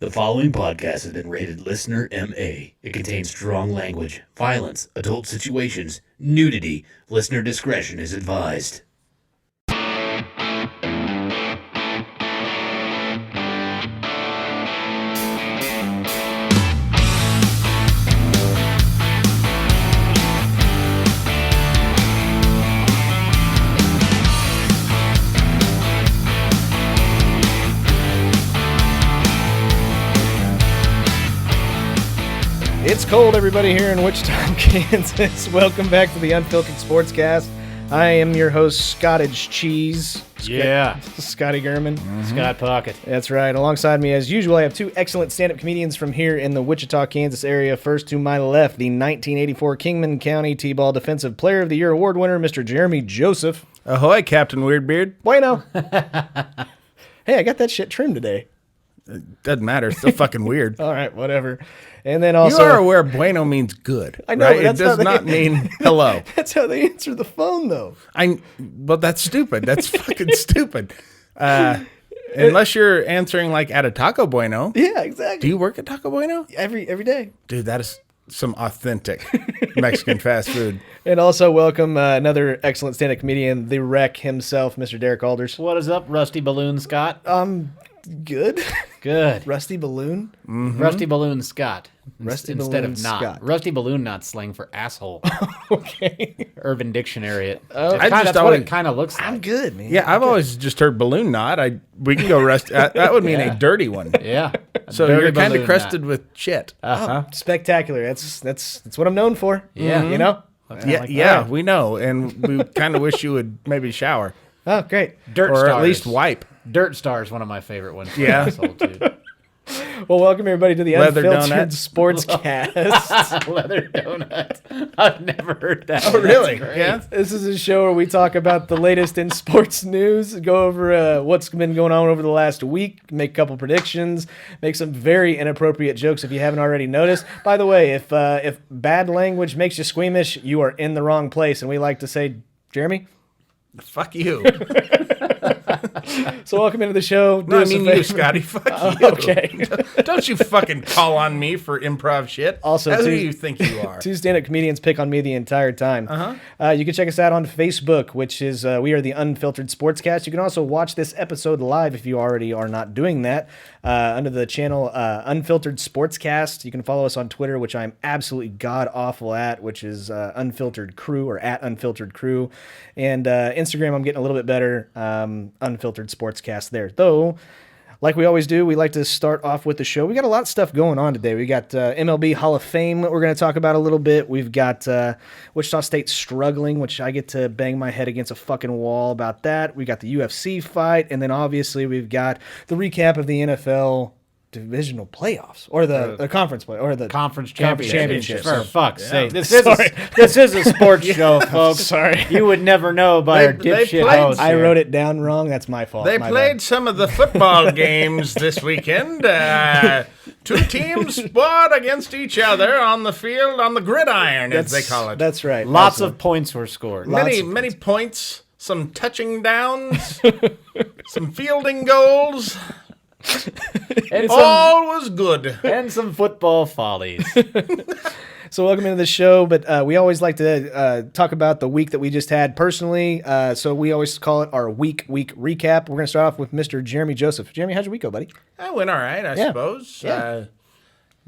The following podcast has been rated Listener MA. It contains strong language, violence, adult situations, nudity. Listener discretion is advised. It's cold, everybody, here in Wichita, Kansas. Welcome back to the Unfiltered Sportscast. I am your host, Scottage Cheese. Scotty Gurman. Scott Pocket. That's right. Alongside me, as usual, I have two excellent stand-up comedians from here in the Wichita, Kansas area. First to my left, the 1984 Kingman County T-Ball Defensive Player of the Year award winner, Mr. Jeremy Joseph. Ahoy, Captain Weirdbeard. Bueno. Hey, I got that shit trimmed today. Doesn't matter. It's still fucking weird. All right, whatever. And then also, you are aware bueno means good. I know, right? That's it does not mean hello. That's how they answer the phone, though. Well, that's stupid. That's fucking stupid. Unless you're answering like at a Taco Bueno. Yeah, exactly. Do you work at Taco Bueno? Every day. Dude, that is some authentic Mexican fast food. And also welcome another excellent stand-up comedian, the wreck himself, Mr. Derek Alders. What is up, Rusty Balloon Scott? Good. Good. Rusty Balloon? Mm-hmm. Rusty Balloon Scott. Rusty Instead Balloon of not. Scott. Rusty Balloon not slang for asshole. Okay. Urban Dictionary. just That's what it kind of looks like. I'm good, man. Yeah, I've always just heard balloon knot. We can go rust. That would mean a dirty one. Yeah. So Dirty you're kind of balloon crusted knot. with shit. Uh-huh. Spectacular. That's what I'm known for. Yeah. You know? Yeah, we know, and we kind of wish you would maybe shower Oh, great. Dirt or Stars. at least wipe. Dirt Star is one of my favorite ones. Yeah. Asshole, too. Well, welcome everybody to the Leather Unfiltered donut. Sportscast. Leather donut. I've never heard that. Oh, really? That's great. Yeah. This is a show where we talk about the latest in sports news, go over what's been going on over the last week, make a couple predictions, make some very inappropriate jokes if you haven't already noticed. By the way, if bad language makes you squeamish, you are in the wrong place. And we like to say, Jeremy? Fuck you. So welcome into the show. No, I mean you, Scotty. Fuck you. Okay. Don't you fucking call on me for improv shit. Also, who too- do you think you are? Two stand-up comedians pick on me the entire time. You can check us out on Facebook, which is we are the Unfiltered Sportscast. You can also watch this episode live if you already are not doing that under the channel Unfiltered Sportscast. You can follow us on Twitter, which I'm absolutely god-awful at, which is Unfiltered Crew or at Unfiltered Crew. And Instagram, I'm getting a little bit better, Unfiltered Sportscast there. Though, like we always do, we like to start off with the show. We got a lot of stuff going on today. We got MLB Hall of Fame that we're going to talk about a little bit. We've got Wichita State struggling, which I get to bang my head against a fucking wall about that. We got the UFC fight, and then obviously we've got the recap of the NFL divisional playoffs or the conference play or the Conference championships. For fuck's sake. This Sorry. is a sports show, folks. Sorry. You would never know by our They dipshit played- host. I here. wrote it down wrong. That's my fault. They My played bad. some of the football games this weekend. Two teams fought against each other on the field, on the gridiron, as they call it. That's right. Lots of points were scored. Many points, some touching downs, some fielding goals. And All was good. and some football follies. So welcome into the show, but we always like to talk about the week that we just had personally. So we always call it our week recap. We're going to start off with Mr. Jeremy Joseph. Jeremy, how'd your week go, buddy? That went all right, I suppose. Yeah.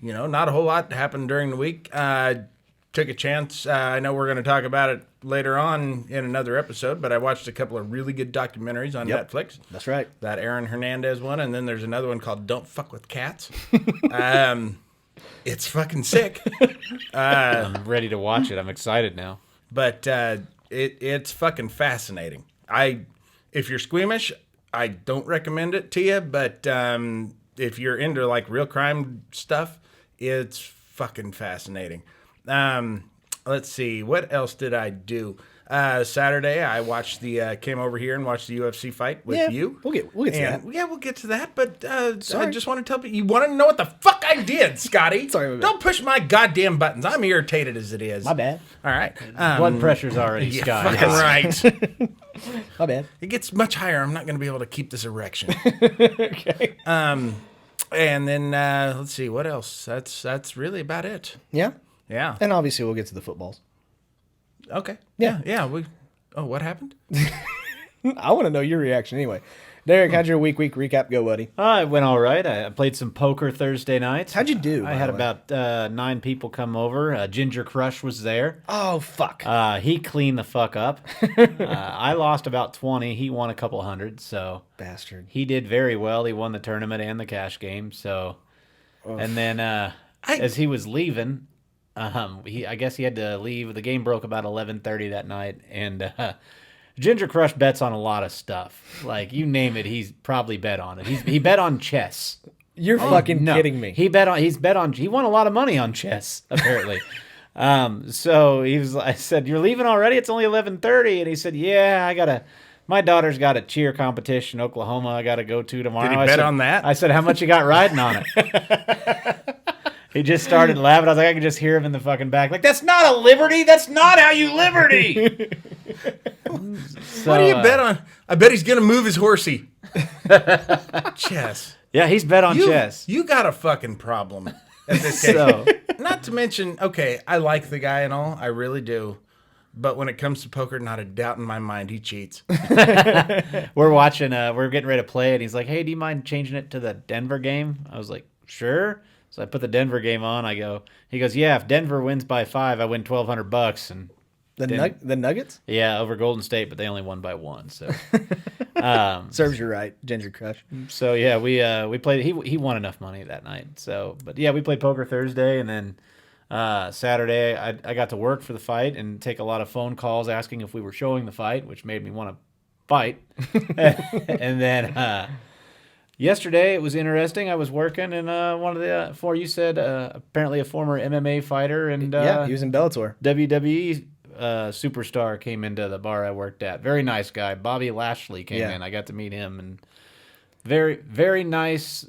Not a whole lot happened during the week. Took a chance. I know we're going to talk about it later on in another episode, but I watched a couple of really good documentaries on Netflix. That's right. That Aaron Hernandez one, and then there's another one called Don't Fuck with Cats. It's fucking sick. I'm ready to watch it. I'm excited now. But it's fucking fascinating. If you're squeamish, I don't recommend it to you, but if you're into like real crime stuff, it's fucking fascinating. Let's see, what else did I do? Saturday, I watched came over here and watched the UFC fight with you. We'll get to that. Yeah, we'll get to that, but I just want to tell you, you want to know what the fuck I did, Scotty? Sorry, my bad. Don't push my goddamn buttons. I'm irritated as it is. My bad. All right. Blood pressure's already Yeah, sky. fucking right. My bad. It gets much higher. I'm not going to be able to keep this erection. Okay. And then let's see what else. That's really about it. Yeah. Yeah. And obviously we'll get to the footballs. Okay. Yeah. Yeah. What happened? I want to know your reaction anyway. Derek, how'd your week recap go, buddy? It went all right. I played some poker Thursday night. How'd you do? I had about 9 people come over. Ginger Crush was there. Oh, fuck. He cleaned the fuck up. I lost about 20. He won a couple hundred. So Bastard. he did very well. He won the tournament and the cash game. So, and then as he was leaving, I guess he had to leave. The game broke about 11:30 that night, and Ginger Crush bets on a lot of stuff. Like, you name it, he's probably bet on it. He bet on chess. You're fucking kidding me. He won a lot of money on chess, apparently. So I said, "You're leaving already? It's only 11:30." And he said, "Yeah, my daughter's got a cheer competition in Oklahoma I got to go to tomorrow." Did he bet on that? I said, "How much you got riding on it?" He just started laughing. I was like, I could just hear him in the fucking back. Like, that's not a liberty. That's not how you liberty. What do you bet on? I bet he's going to move his horsey. Chess. Yeah, he's bet on chess. You got a fucking problem at this case. So, Not to mention, okay, I like the guy and all. I really do. But when it comes to poker, not a doubt in my mind, he cheats. we're watching, we're getting ready to play it. He's like, "Hey, do you mind changing it to the Denver game?" I was like, "Sure." So I put the Denver game on. He goes, "Yeah, if Denver wins by 5, I win $1,200." And The Nuggets? yeah, over Golden State, but they only won by 1. So, Serves you right, Ginger Crush. so yeah, we played. He won enough money that night. So, but yeah, we played poker Thursday, and then Saturday I got to work for the fight and take a lot of phone calls asking if we were showing the fight, which made me want to fight. And then yesterday it was interesting. I was working, and one of the you said apparently a former MMA fighter and Yeah, he was in Bellator. WWE superstar came into the bar I worked at. Very nice guy. Bobby Lashley came in. I got to meet him, and very, very nice,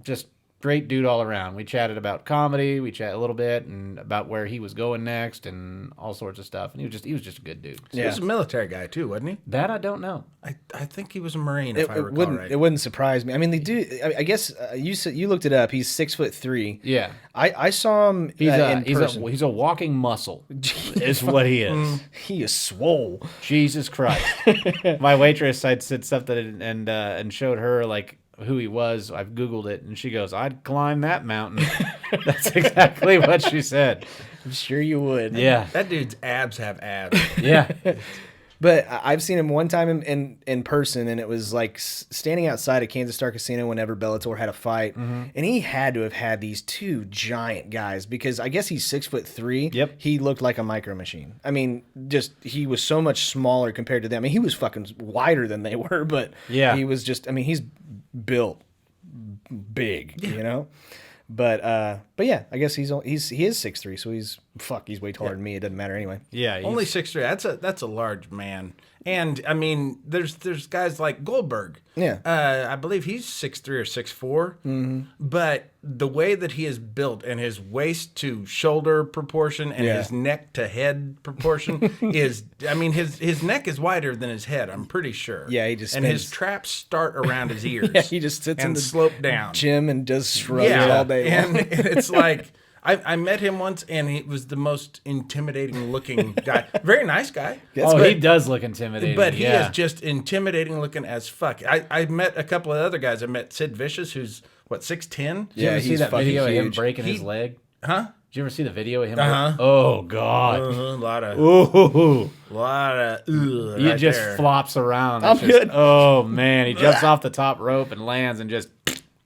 just great dude all around. We chatted about comedy. We chatted a little bit and about where he was going next and all sorts of stuff. And he was just a good dude. So He was a military guy, too, wasn't he? that I don't know. I think he was a Marine, if I recall right. It wouldn't surprise me. I mean, they do. I guess you looked it up. He's 6'3". Yeah. I saw him in person. He's a walking muscle. Is what he is. He is swole. Jesus Christ. My waitress, I'd said something and showed her like who he was. I've Googled it, and she goes, "I'd climb that mountain." That's exactly what she said. I'm sure you would. Yeah. That dude's abs have abs. Yeah. But I've seen him one time in person, and it was like standing outside of Kansas Star Casino whenever Bellator had a fight, and he had to have had these two giant guys because I guess he's 6'3". Yep. He looked like a micro machine. I mean, just he was so much smaller compared to them. I mean, he was fucking wider than they were, but Yeah. he was just. I mean, he's built big, you know. But yeah, I guess he is 6'3", so he's way taller than me. It doesn't matter anyway. Yeah. Only 6'3". That's a large man. And I mean, there's guys like Goldberg. Yeah. I believe he's 6'3" or 6'4". Mm-hmm. But the way that he is built and his waist to shoulder proportion and his neck to head proportion is, I mean, his neck is wider than his head. I'm pretty sure. Yeah, he just and spins. his traps start around his ears. Yeah, he just sits in and the slope down. gym and does shrugs all day long. And it's like I met him once, and he was the most intimidating looking guy. Very nice guy. He does look intimidating. But he is just intimidating looking as fuck. I met a couple of other guys. I met Sid Vicious, who's, what, 6'10"? Did you Yeah, ever see he's that fucking video of him huge. breaking his leg? Huh? Did you ever see the video of him? Uh-huh. Oh, God. A lot of, Ooh. he He just flops around. I'm It's just- good. Oh, man. He jumps off the top rope and lands and just...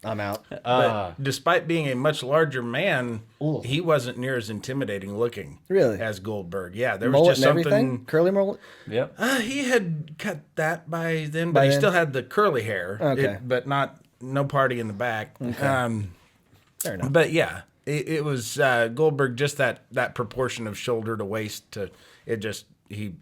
I'm out. But despite being a much larger man, he wasn't near as intimidating looking. Really? As Goldberg. Yeah, there was Mullet just and something. everything? Curly mullet? Yep. He had cut that by then, but By he then? still had the curly hair. Okay. But no party in the back. Fair enough. But yeah, it was Goldberg, just that proportion of shoulder to waist to it just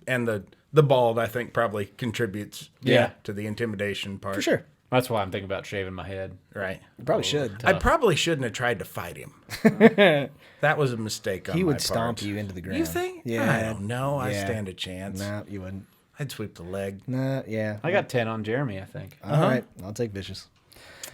and the bald I think probably contributes to the intimidation part. For sure. That's why I'm thinking about shaving my head. Right. You probably should. I probably shouldn't have tried to fight him. That was a mistake on my He would part. stomp you into the ground. You think? Yeah. I don't know. I Yeah. stand a chance. Nah, you wouldn't. I'd sweep the leg. Nah, yeah. I got 10 on Jeremy, I think. All right. I'll take Vicious.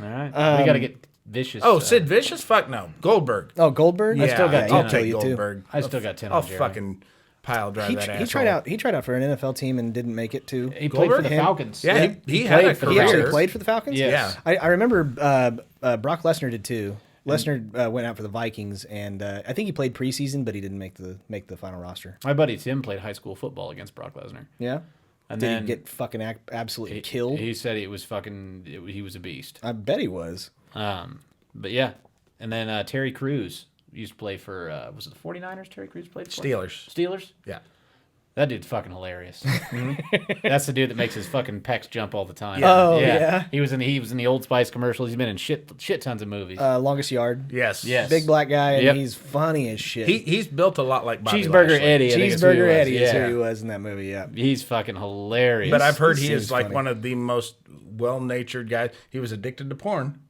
All right. We got to get Vicious. Oh, Sid Vicious? Fuck no. Goldberg. Oh, Goldberg. Yeah, I still got I'll 10. take you too. Goldberg. I still got 10 I'll on Jerry. fucking pile drive that asshole. He tried out for an NFL team and didn't make it too. He played for the Him? Falcons. Yeah, he had played a for career. He actually Career. played for the Falcons. Yes. Yeah. I remember Brock Lesnar did too. Lesnar went out for the Vikings, and I think he played preseason, but he didn't make the final roster. My buddy Tim played high school football against Brock Lesnar. Yeah. And Did then he get fucking absolutely killed? He said he was he was a beast. I bet he was. But yeah. And then Terry Crews used to play for, was it the 49ers Terry Crews played for? Steelers. Steelers? Yeah. That dude's fucking hilarious. That's the dude that makes his fucking pecs jump all the time. Oh, yeah. He was in the Old Spice commercials. He's been in shit tons of movies. Longest Yard. Yes. Yes. Big black guy, and Yep. he's funny as shit. He's built a lot like Bobby Cheeseburger Lashley. Eddie. I think is who he Cheeseburger was. Eddie is Yeah. who he was in that movie. Yeah. He's fucking hilarious. But I've heard He he is seems like funny. one of the most well-natured guys. He was addicted to porn.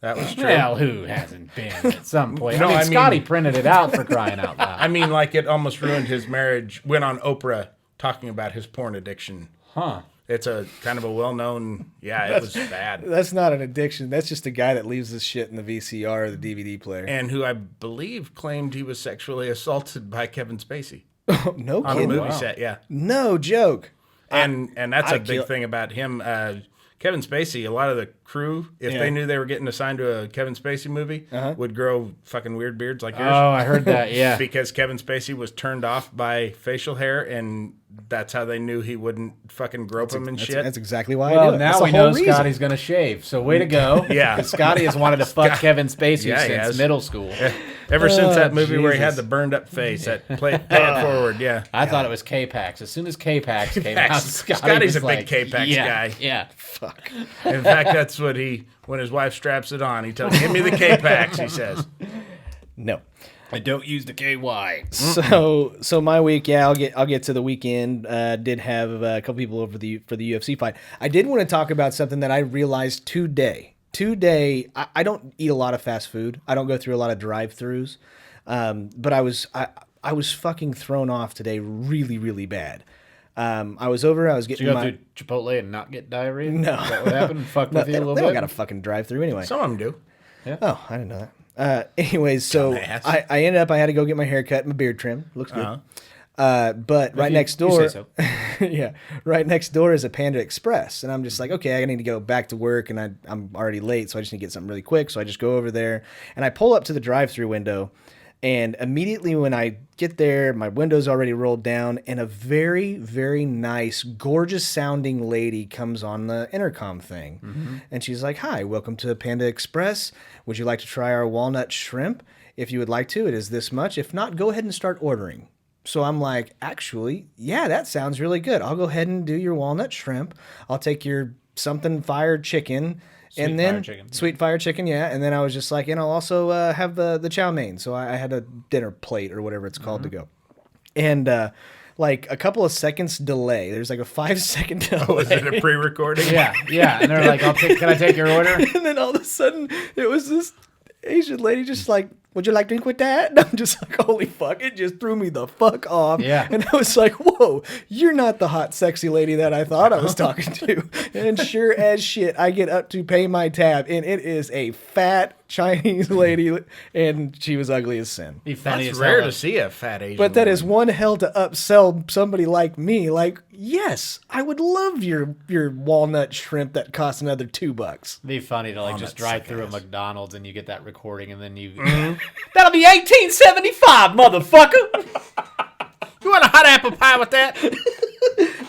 That was true. Well, who hasn't been at some point? No, I mean, I mean- Scotty printed it out for crying out loud. I mean, like it almost ruined his marriage. Went on Oprah talking about his porn addiction. Huh. It's a kind of a well-known. Yeah, it was bad. That's not an addiction. That's just a guy that leaves his shit in the VCR or the DVD player. And who I believe claimed he was sexually assaulted by Kevin Spacey No on a kidding. movie set. Yeah, No joke. and that's a I'd big kill- thing about him. Kevin Spacey, a lot of the crew, if Yeah. they knew they were getting assigned to a Kevin Spacey movie, would grow fucking weird beards like yours. Oh, I heard that. Yeah. Because Kevin Spacey was turned off by facial hair, and that's how they knew he wouldn't fucking grope him and shit. That's exactly why I do Well, it. now That's we the whole know reason. Scotty's going to shave. So way to go. Yeah. 'Cause Scotty has wanted to fuck Kevin Spacey Yeah, he since has. middle school. Ever since that movie where he had Jesus. the burned up face, that play it forward, yeah. I thought it was K-Pax. As soon as K-Pax came out, Scotty's was a big like, K-Pax yeah, guy. Yeah. Fuck. In fact, that's what when his wife straps it on, he tells, "Give me the K-Pax," he says. No. I don't use the KY. So my week, yeah, I'll get to the weekend. Did have a couple people over for the UFC fight. I did want to talk about something that I realized today. I don't eat a lot of fast food. I don't go through a lot of drive-throughs. But I was fucking thrown off today, really, really bad. I was getting You go through Chipotle and not get diarrhea? No. Is that what happened? Fuck No, with you they a little don't bit? got a fucking drive-through anyway. Some of them do. Oh, I didn't know that. Anyways, so Dumbass. I ended up, I had to go get my hair cut, my beard trim. Looks good. But right next you door, say so. yeah, right next door is a Panda Express. And I'm just like, okay, I need to go back to work and I'm already late. So I just need to get something really quick. So I just go over there and I pull up to the drive-through window. And immediately when I get there, my window's already rolled down, and a very, very nice, gorgeous-sounding lady comes on the intercom thing. Mm-hmm. And she's like, "Hi, welcome to Panda Express. Would you like to try our walnut shrimp? If you would like to, it is this much. If not, go ahead and start ordering." So I'm like, actually, yeah, that sounds really good. I'll go ahead and do your walnut shrimp. I'll take your something fired chicken. Sweet fire chicken. Sweet fire chicken, yeah. And then I was just like, and I'll also have the chow mein. So I had a dinner plate or whatever it's called to go. And like a couple of seconds delay. There's like a 5-second delay. Was it a pre-recording? Yeah. And they're like, can I take your order? And then all of a sudden, it was this Asian lady just like, "Would you like to drink with that?" And I'm just like, holy fuck, it just threw me the fuck off. Yeah. And I was like, whoa, you're not the hot, sexy lady that I thought I was talking to. And sure as shit, I get up to pay my tab, and it is a fat Chinese lady, and she was ugly as sin. Be funny That's as rare hell. to see a fat Asian But that is woman. one hell to upsell somebody like me. Like, yes, I would love your walnut shrimp that costs another $2. Be funny to like just that drive sick through a ass. McDonald's and you get that recording and then you Mm-hmm. that'll be 1875, motherfucker. You want a hot apple pie with that?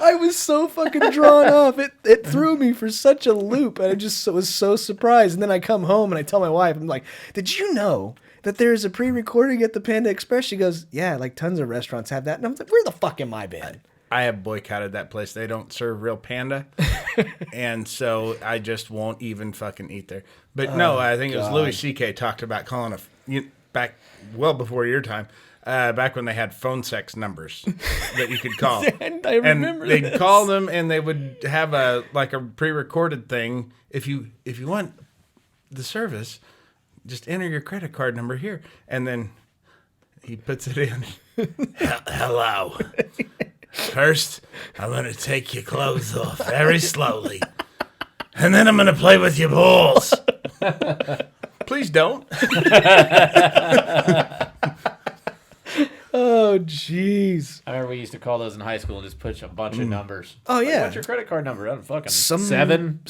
I was so fucking drawn off. It threw me for such a loop. And I just was so surprised. And then I come home and I tell my wife, I'm like, "Did you know that there's a pre-recording at the Panda Express?" She goes, "Yeah, like tons of restaurants have that." And I'm like, "Where the fuck am I been?" I have boycotted that place. They don't serve real panda. And so I just won't even fucking eat there. But no, I think it was Louis C.K. talked about calling back well before your time, back when they had phone sex numbers that you could call. And I remember and they'd this. call them and they would have a pre-recorded thing. If you want the service, just enter your credit card number here. And then he puts it in. Hello. First, I'm going to take your clothes off very slowly. and then I'm going to play with your balls. Please don't. Oh, jeez. I remember we used to call those in high school and just push a bunch of numbers. Oh, Like, yeah. what's your credit card number? Oh, fucking 7.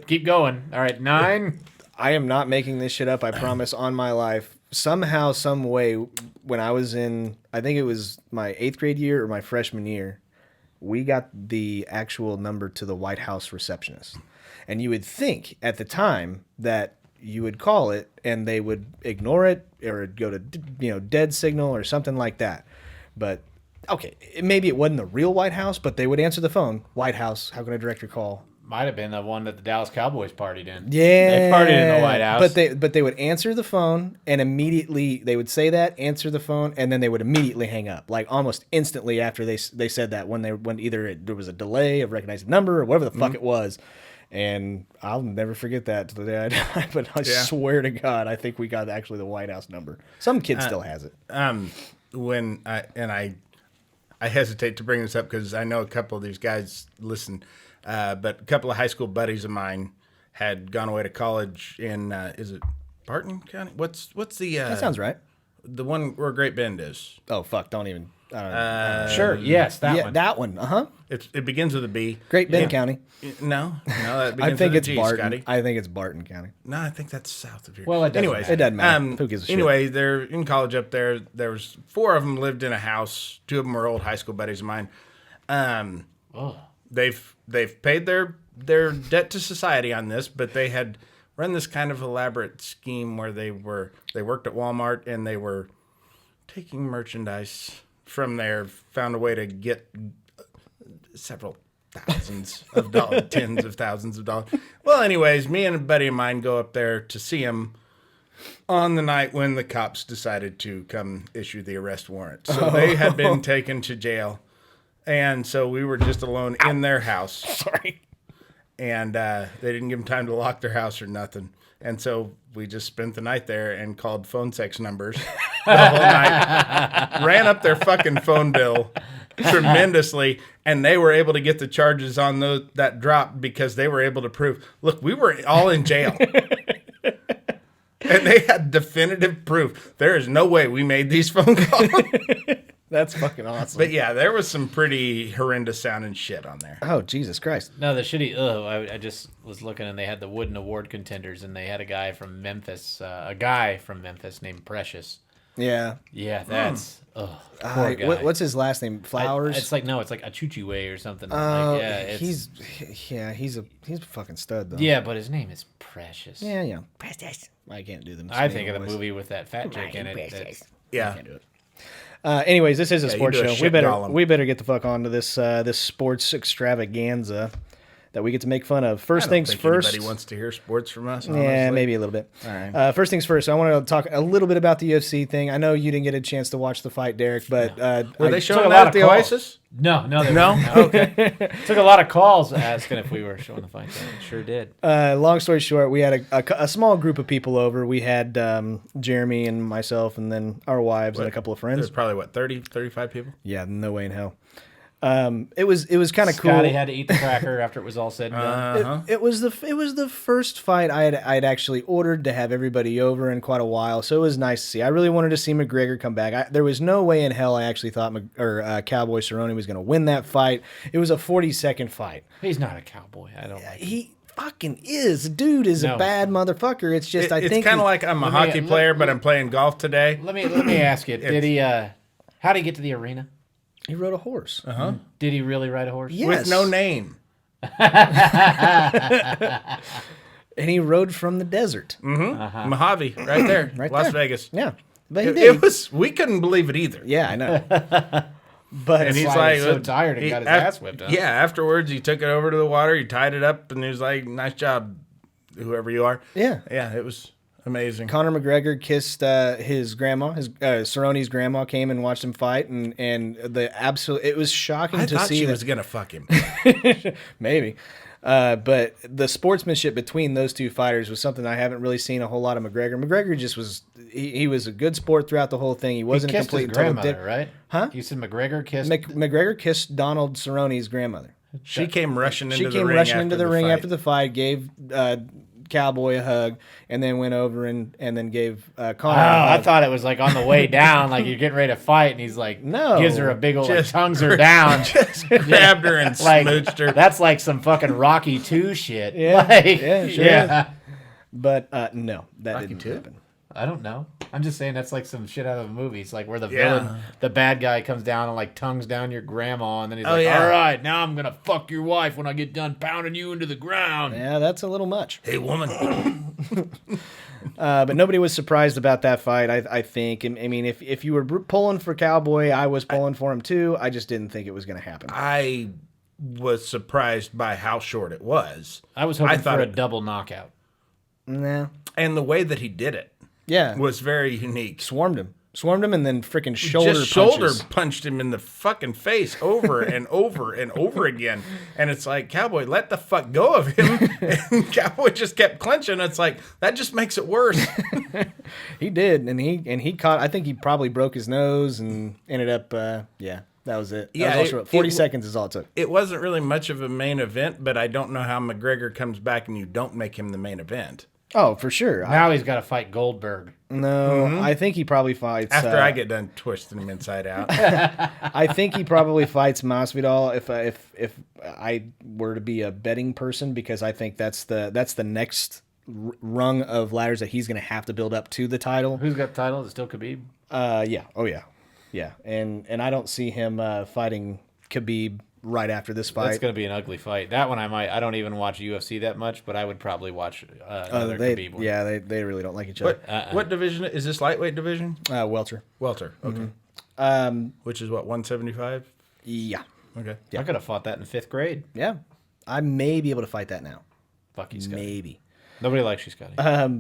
Keep going. All right, 9. I am not making this shit up, I promise, on my life. Somehow, some way, when I was in, I think it was my 8th grade year or my freshman year, we got the actual number to the White House receptionist. And you would think at the time that you would call it and they would ignore it or it'd go to, dead signal or something like that. But, okay, maybe it wasn't the real White House, but they would answer the phone. White House, how can I direct your call? Might have been the one that the Dallas Cowboys partied in. Yeah. They partied in the White House. But they would answer the phone and immediately they would say that, answer the phone, and then they would immediately hang up. Like almost instantly after they said that when either there was a delay of recognizing the number or whatever the fuck it was. And I'll never forget that to the day I die. But I swear to God, I think we got actually the White House number. Some kid still has it. When I hesitate to bring this up because I know a couple of these guys listen, but a couple of high school buddies of mine had gone away to college in is it Barton County? What's the That sounds right. the one where Great Bend is? Oh fuck! Don't even. I don't know. Sure, yes, that one. That one. It begins with a B. Great Bend County. No, that begins I think with it's a G, Barton. Scotty. I think it's Barton County. No, I think that's south of here. Well, it doesn't anyways, matter. It doesn't matter. Who gives a shit? Anyway, they're in college up there. There was 4 of them lived in a house. 2 of them were old high school buddies of mine. They've paid their debt to society on this, but they had run this kind of elaborate scheme where they worked at Walmart and they were taking merchandise from there, found a way to get several thousands of dollars, tens of thousands of dollars. Well, anyways, me and a buddy of mine go up there to see him on the night when the cops decided to come issue the arrest warrant. So they had been taken to jail. And so we were just alone in their house. Sorry. And they didn't give them time to lock their house or nothing. And so we just spent the night there and called phone sex numbers the whole night. Ran up their fucking phone bill tremendously. And they were able to get the charges on that drop because they were able to prove, look, we were all in jail. And they had definitive proof. There is no way we made these phone calls. That's fucking awesome. But yeah, there was some pretty horrendous sounding shit on there. Oh, Jesus Christ. No, the shitty. I just was looking and they had the Wooden Award contenders and they had a guy from Memphis named Precious. Yeah. Yeah, that's poor guy. What's his last name? Flowers? It's like Achuchiwe or something. He's a fucking stud though. Yeah, but his name is Precious. Yeah. Precious. I can't do them. I think of the movie with that fat chick in it. Yeah. I can't do it. Anyways, this is a sports you do a show. shit Gollum. We better get the fuck onto this sports extravaganza that we get to make fun of. First things first. Anybody wants to hear sports from us? Honestly. Yeah, maybe a little bit. All right. First things first. I want to talk a little bit about the UFC thing. I know you didn't get a chance to watch the fight, Derek, but Were they took showing a that lot at the of calls. Oasis? No. Okay. Took a lot of calls asking if we were showing the fight. Sure did. Long story short, we had a small group of people over. We had Jeremy and myself, and then our wives and a couple of friends. There's probably 30, 35 people. Yeah, no way in hell. It was kind of cool. Scotty had to eat the cracker after it was all said and done. It was the first fight I'd actually ordered to have everybody over in quite a while, so it was nice to see. I really wanted to see McGregor come back. There was no way in hell I actually thought Cowboy Cerrone was going to win that fight. It was a 40-second fight. He's not a cowboy. I don't like him. He fucking is. Dude is a bad motherfucker. It's just I think it's kind of like I'm a hockey player, but I'm playing golf today. Let me ask you. Did he? How did he get to the arena? he rode a horse. Did he really ride a horse? Yes. With no name. And he rode from the desert. Mojave, right there, Right Las there. Vegas. Yeah. But he It did. was. We couldn't believe it either. Yeah, I know. But And he's why like, he was so tired and got his ass whipped, huh? Yeah, afterwards he took it over to the water, he tied it up, and he was like, "Nice job, whoever you are." yeah. Yeah, it was amazing. Conor McGregor kissed his grandma. His Cerrone's grandma came and watched him fight, and it was shocking I to thought see she that. was gonna fuck him. Maybe. But the sportsmanship between those two fighters was something I haven't really seen a whole lot of McGregor. McGregor just was he was a good sport throughout the whole thing. He wasn't He a kissed his complete and total grandmother, dick. right? Huh? You said McGregor kissed. McGregor kissed Donald Cerrone's grandmother. She came rushing She into the came ring rushing after into the the ring fight. after the fight, gave Cowboy a hug, and then went over and then gave Connor Oh, a hug. I thought it was like on the way down, like you're getting ready to fight, and he's like, No. gives her a big old, like, Just tongues her down. Grabbed her and Like, smooched her. that's like some fucking Rocky 2 shit. Yeah, Like, yeah, sure yeah. But no, that Rocky didn't II? happen. I don't know. I'm just saying that's like some shit out of a movie. It's like where the Yeah. villain, the bad guy comes down and like tongues down your grandma, and then he's Oh, like, yeah. all right, now I'm going to fuck your wife when I get done pounding you into the ground. Yeah, that's a little much. Hey, woman. But nobody was surprised about that fight, I think. I mean, if you were pulling for Cowboy, I was pulling for him too. I just didn't think it was going to happen. I was surprised by how short it was. I was hoping thought for a it- double knockout. Nah. And the way that he did it Yeah. was very unique. Swarmed him, and then freaking shoulder Just shoulder punches. punched him in the fucking face over and over and over again. And it's like, Cowboy, let the fuck go of him. And Cowboy just kept clenching. It's like, that just makes it worse. He did, and he caught. I think he probably broke his nose and ended up. Yeah, that was it. That Yeah, was also, 40 seconds is all it took. It wasn't really much of a main event, but I don't know how McGregor comes back and you don't make him the main event. Oh, for sure. Now he's got to fight Goldberg. No, I think he probably fights. After I get done twisting him inside out. I think he probably fights Masvidal if I were to be a betting person, because I think that's the next rung of ladders that he's going to have to build up to the title. Who's got the title? Is it still Khabib? Yeah. Oh yeah. Yeah. And I don't see him fighting Khabib right after this fight. That's going to be an ugly fight. That one I don't even watch UFC that much, but I would probably watch another Khabib one. Yeah, they really don't like each other. What division is this? Lightweight division? Welter. Welter. Okay. Which is what, 175? Yeah. Okay. I could have fought that in 5th grade. Yeah. I may be able to fight that now. Fuck you, Scotty. Maybe. Nobody likes you, Scotty.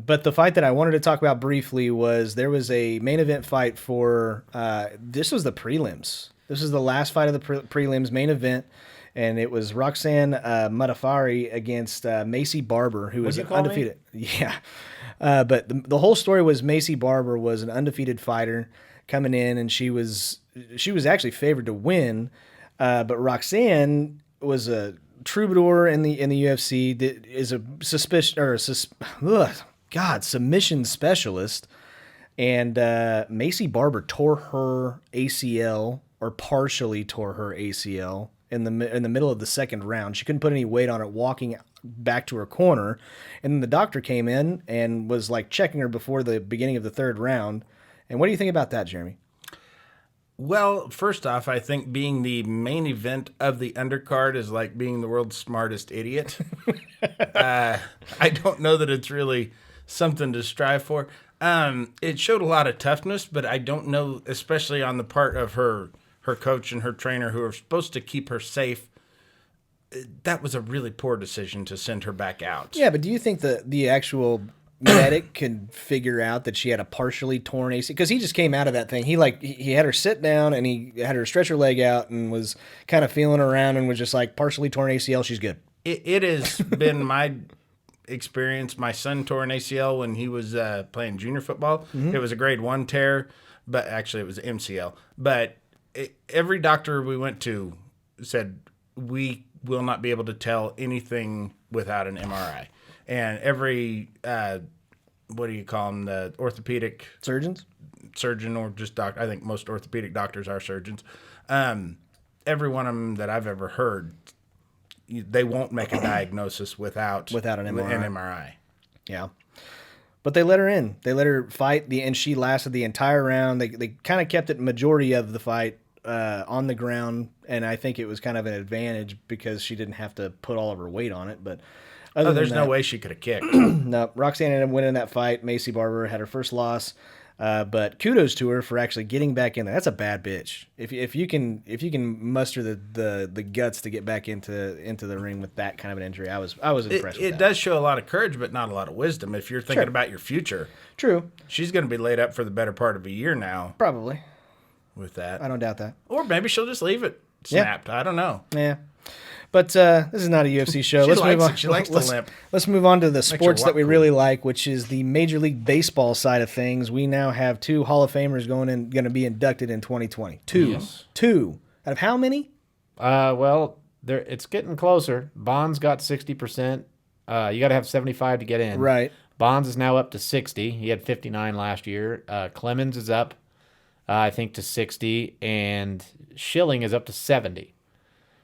But the fight that I wanted to talk about briefly was there was a main event fight for this was the prelims. This is the last fight of the prelims main event, and it was Roxanne Modafferi against Macy Barber, who was you an call undefeated. Yeah, but the whole story was Macy Barber was an undefeated fighter coming in, and she was actually favored to win, but Roxanne was a troubadour in the UFC that is a submission specialist, and Macy Barber tore her ACL or partially tore her ACL in the middle of the second round. She couldn't put any weight on it walking back to her corner, and then the doctor came in and was like checking her before the beginning of the third round. And what do you think about that, Jeremy? Well, first off, I think being the main event of the undercard is like being the world's smartest idiot. I don't know that it's really something to strive for. It showed a lot of toughness, but I don't know, especially on the part of her coach and her trainer, who are supposed to keep her safe. That was a really poor decision to send her back out. Yeah, but do you think the actual medic could figure out that she had a partially torn ACL? Because he just came out of that thing. He had her sit down and he had her stretch her leg out and was kind of feeling around and was just like, partially torn ACL, she's good. It has been my experience. My son tore an ACL when he was playing junior football. Mm-hmm. It was a grade 1 tear, but actually it was MCL. But every doctor we went to said we will not be able to tell anything without an MRI. And every, what do you call them, the orthopedic surgeon or just doctor, I think most orthopedic doctors are surgeons. Every one of them that I've ever heard, they won't make a diagnosis without an MRI. Yeah. But they let her in. They let her fight, and she lasted the entire round. They kind of kept it majority of the fight on the ground, and I think it was kind of an advantage because she didn't have to put all of her weight on it. But there's no way she could have kicked. No, Roxanne ended up winning that fight. Macy Barber had her first loss, but kudos to her for actually getting back in there. That's a bad bitch. If you can muster the guts to get back into the ring with that kind of an injury, I was impressed. It does show a lot of courage, but not a lot of wisdom. If you're thinking about your future, true. She's going to be laid up for the better part of a year now. Probably. With that, I don't doubt that. Or maybe she'll just leave it snapped. Yeah. I don't know. Yeah. But this is not a UFC show. Let's move on. She likes to limp. Let's move on to the sports that we really like, which is the Major League Baseball side of things. We now have 2 Hall of Famers going to be inducted in 2020. Two. Yes. 2 out of how many? Well, It's getting closer. Bonds got 60%. You got to have 75 to get in. Right. Bonds is now up to 60. He had 59 last year. Clemens is up, I think, to 60, and Schilling is up to 70.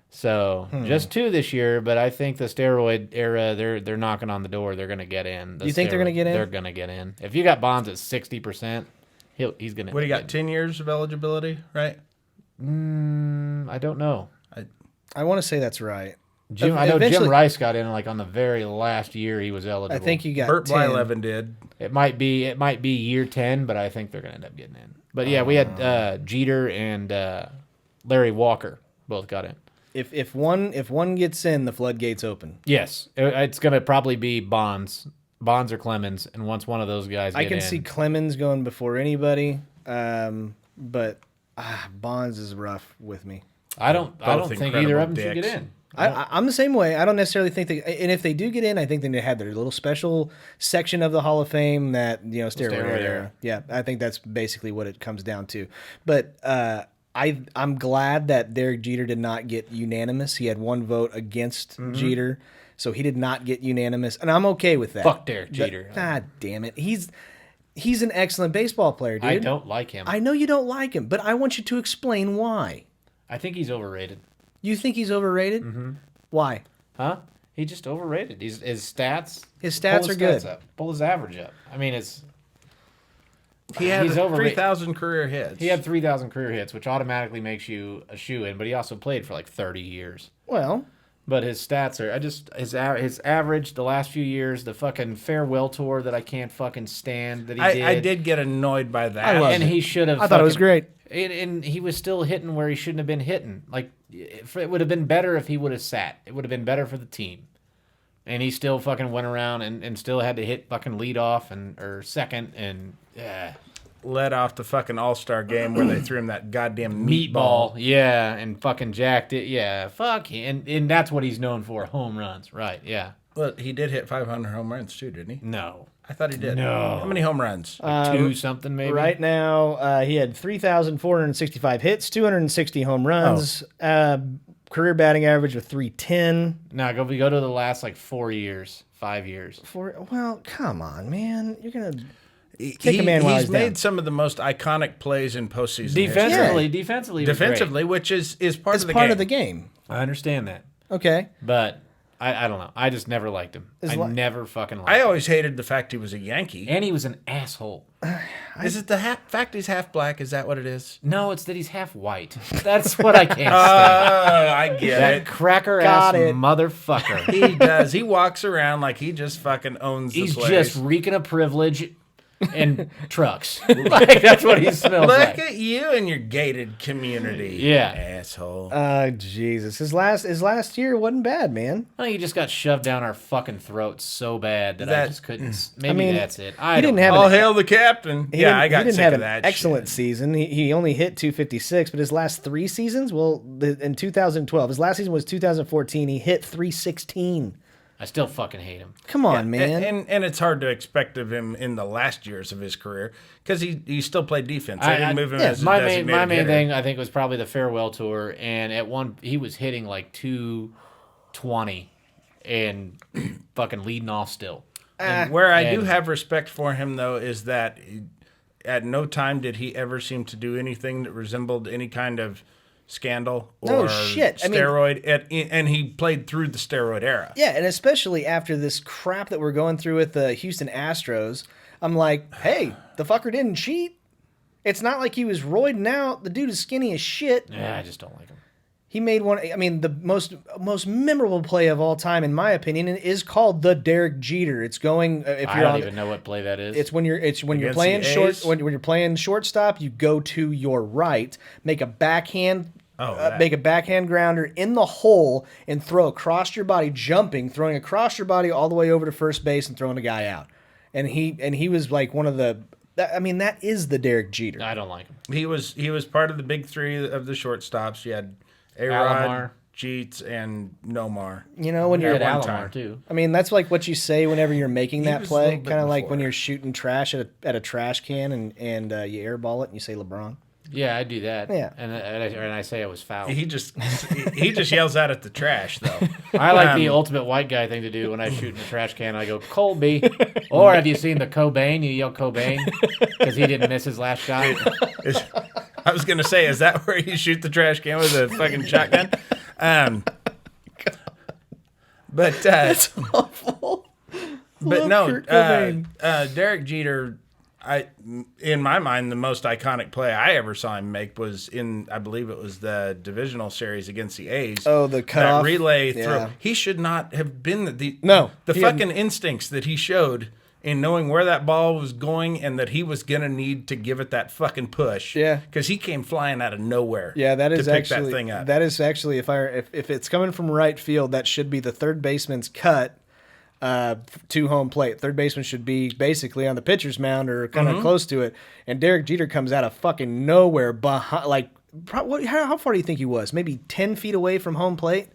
So just 2 this year, but I think the steroid era, they're knocking on the door. They're going to get in. You think they're going to get in? They're going to get in. If you got Bonds at 60%, he's going to. What do you got? 10 years of eligibility, right? I don't know. I want to say that's right. I know Jim Rice got in like on the very last year he was eligible. I think you got Burt 10. Blyleven did. It might be year 10, but I think they're going to end up getting in. But yeah, we had Jeter and Larry Walker both got in. If one gets in, the floodgates open. Yes, it's going to probably be Bonds or Clemens, and once one of those guys get in. I can see Clemens going before anybody, but Bonds is rough with me. I don't think either of them should get in. I'm the same way. I don't necessarily think and if they do get in, I think they had their little special section of the Hall of Fame that, steroid era. Yeah, I think that's basically what it comes down to. But I'm glad that Derek Jeter did not get unanimous. He had one vote against Jeter, so he did not get unanimous, and I'm okay with that. Fuck Derek Jeter. God damn it. He's an excellent baseball player, dude. I don't like him. I know you don't like him, but I want you to explain why. I think he's overrated. You think he's overrated? Mm-hmm. Why? Huh? He's just overrated. His stats. His stats are good. Pull his average up. I mean, He had 3,000 career hits. He had 3,000 career hits, which automatically makes you a shoo-in. But he also played for like 30 years. Well, but his stats are his average the last few years, the fucking farewell tour that I can't fucking stand that he did. I did get annoyed by that. And he should have. I thought it was great. And he was still hitting where he shouldn't have been hitting. Like, it would have been better if he would have sat. It would have been better for the team. And he still fucking went around and still had to hit fucking lead off or second and led off the fucking All-Star game where they threw him that goddamn meatball. Yeah, and fucking jacked it. Yeah, fuck. And that's what he's known for, home runs. Right, yeah. Well, he did hit 500 home runs too, didn't he? No. I thought he did. No. How many home runs? Like 2 something maybe? Right now, he had 3,465 hits, 260 home runs, career batting average of 310. No, we go to the last like 4 years, 5 years. Well, come on, man. You're going to kick a man while he's made down. some of the most iconic plays in postseason Defensively, defensively, which is part of the game. part of the game. I understand that. Okay. But I don't know. I just never liked him. Never fucking liked I him. always hated the fact he was a Yankee. And he was an asshole. Is it the fact he's half black? Is that what it is? No, it's that he's half white. That's what I can't stand. I get That it. cracker-ass Got it. motherfucker. He does. He walks around like he just fucking owns the He's place. just reeking of privilege and trucks. Like, that's what he smells Look like. at you and your gated community. Yeah. Asshole. Jesus. His last year wasn't bad, man. I think he just got shoved down our fucking throats so bad that I just couldn't. Maybe mean, that's it. he didn't have All hail the captain. He I got didn't sick have of an that excellent shit. season. He only hit 256, but his last 3 seasons, in 2012, his last season was 2014. He hit 316. I still fucking hate him. Come on, man. And it's hard to expect of him in the last years of his career because he still played defense. They didn't move him as a my designated main hitter. thing I think was probably the farewell tour, and he was hitting like 220 and fucking leading off still. And where I do have respect for him though is that at no time did he ever seem to do anything that resembled any kind of scandal or steroid, and he played through the steroid era. Yeah, and especially after this crap that we're going through with the Houston Astros, I'm like, hey, the fucker didn't cheat. It's not like he was roiding out. The dude is skinny as shit. Yeah, I just don't like him. He made one. I mean, the most memorable play of all time, in my opinion, is called the Derek Jeter. It's going. I don't even know what play that is. It's when you're Against playing the short. A's? When you're playing shortstop, you go to your right, make a backhand. Make a backhand grounder in the hole and throw across your body, throwing across your body all the way over to first base and throwing a guy out. And he was like one of the. I mean, that is the Derek Jeter. I don't like him. He was part of the big three of the shortstops. You had A-Rod, Alomar. Jeets, and Nomar. You know, when He you're had one Alomar time. too. I mean, that's like what you say whenever you're making that was a play. little bit Kind of like before. when you're shooting trash at a trash can and you airball it and you say LeBron. Yeah, I do that. Yeah. And I say it was foul. He just yells out at the trash though. I like the ultimate white guy thing to do when I shoot in the trash can. I go, Colby. Or have you seen the Cobain? You yell Cobain because he didn't miss his last shot. I was gonna say, is that where you shoot the trash can with a fucking shotgun? But That's awful. but Love no, Kurt Cobain. Derek Jeter. In my mind, the most iconic play I ever saw him make was I believe it was the divisional series against the A's. Oh, the cutoff. That relay throw. Yeah. He should not have been the he fucking instincts that he showed in knowing where that ball was going and that he was gonna need to give it that fucking push. Yeah, because he came flying out of nowhere. Yeah, that is to pick actually that thing up. That is actually if it's coming from right field, that should be the third baseman's cut. To home plate. Third baseman should be basically on the pitcher's mound or kind of close to it. And Derek Jeter comes out of fucking nowhere behind. Like, how far do you think he was? Maybe 10 feet away from home plate,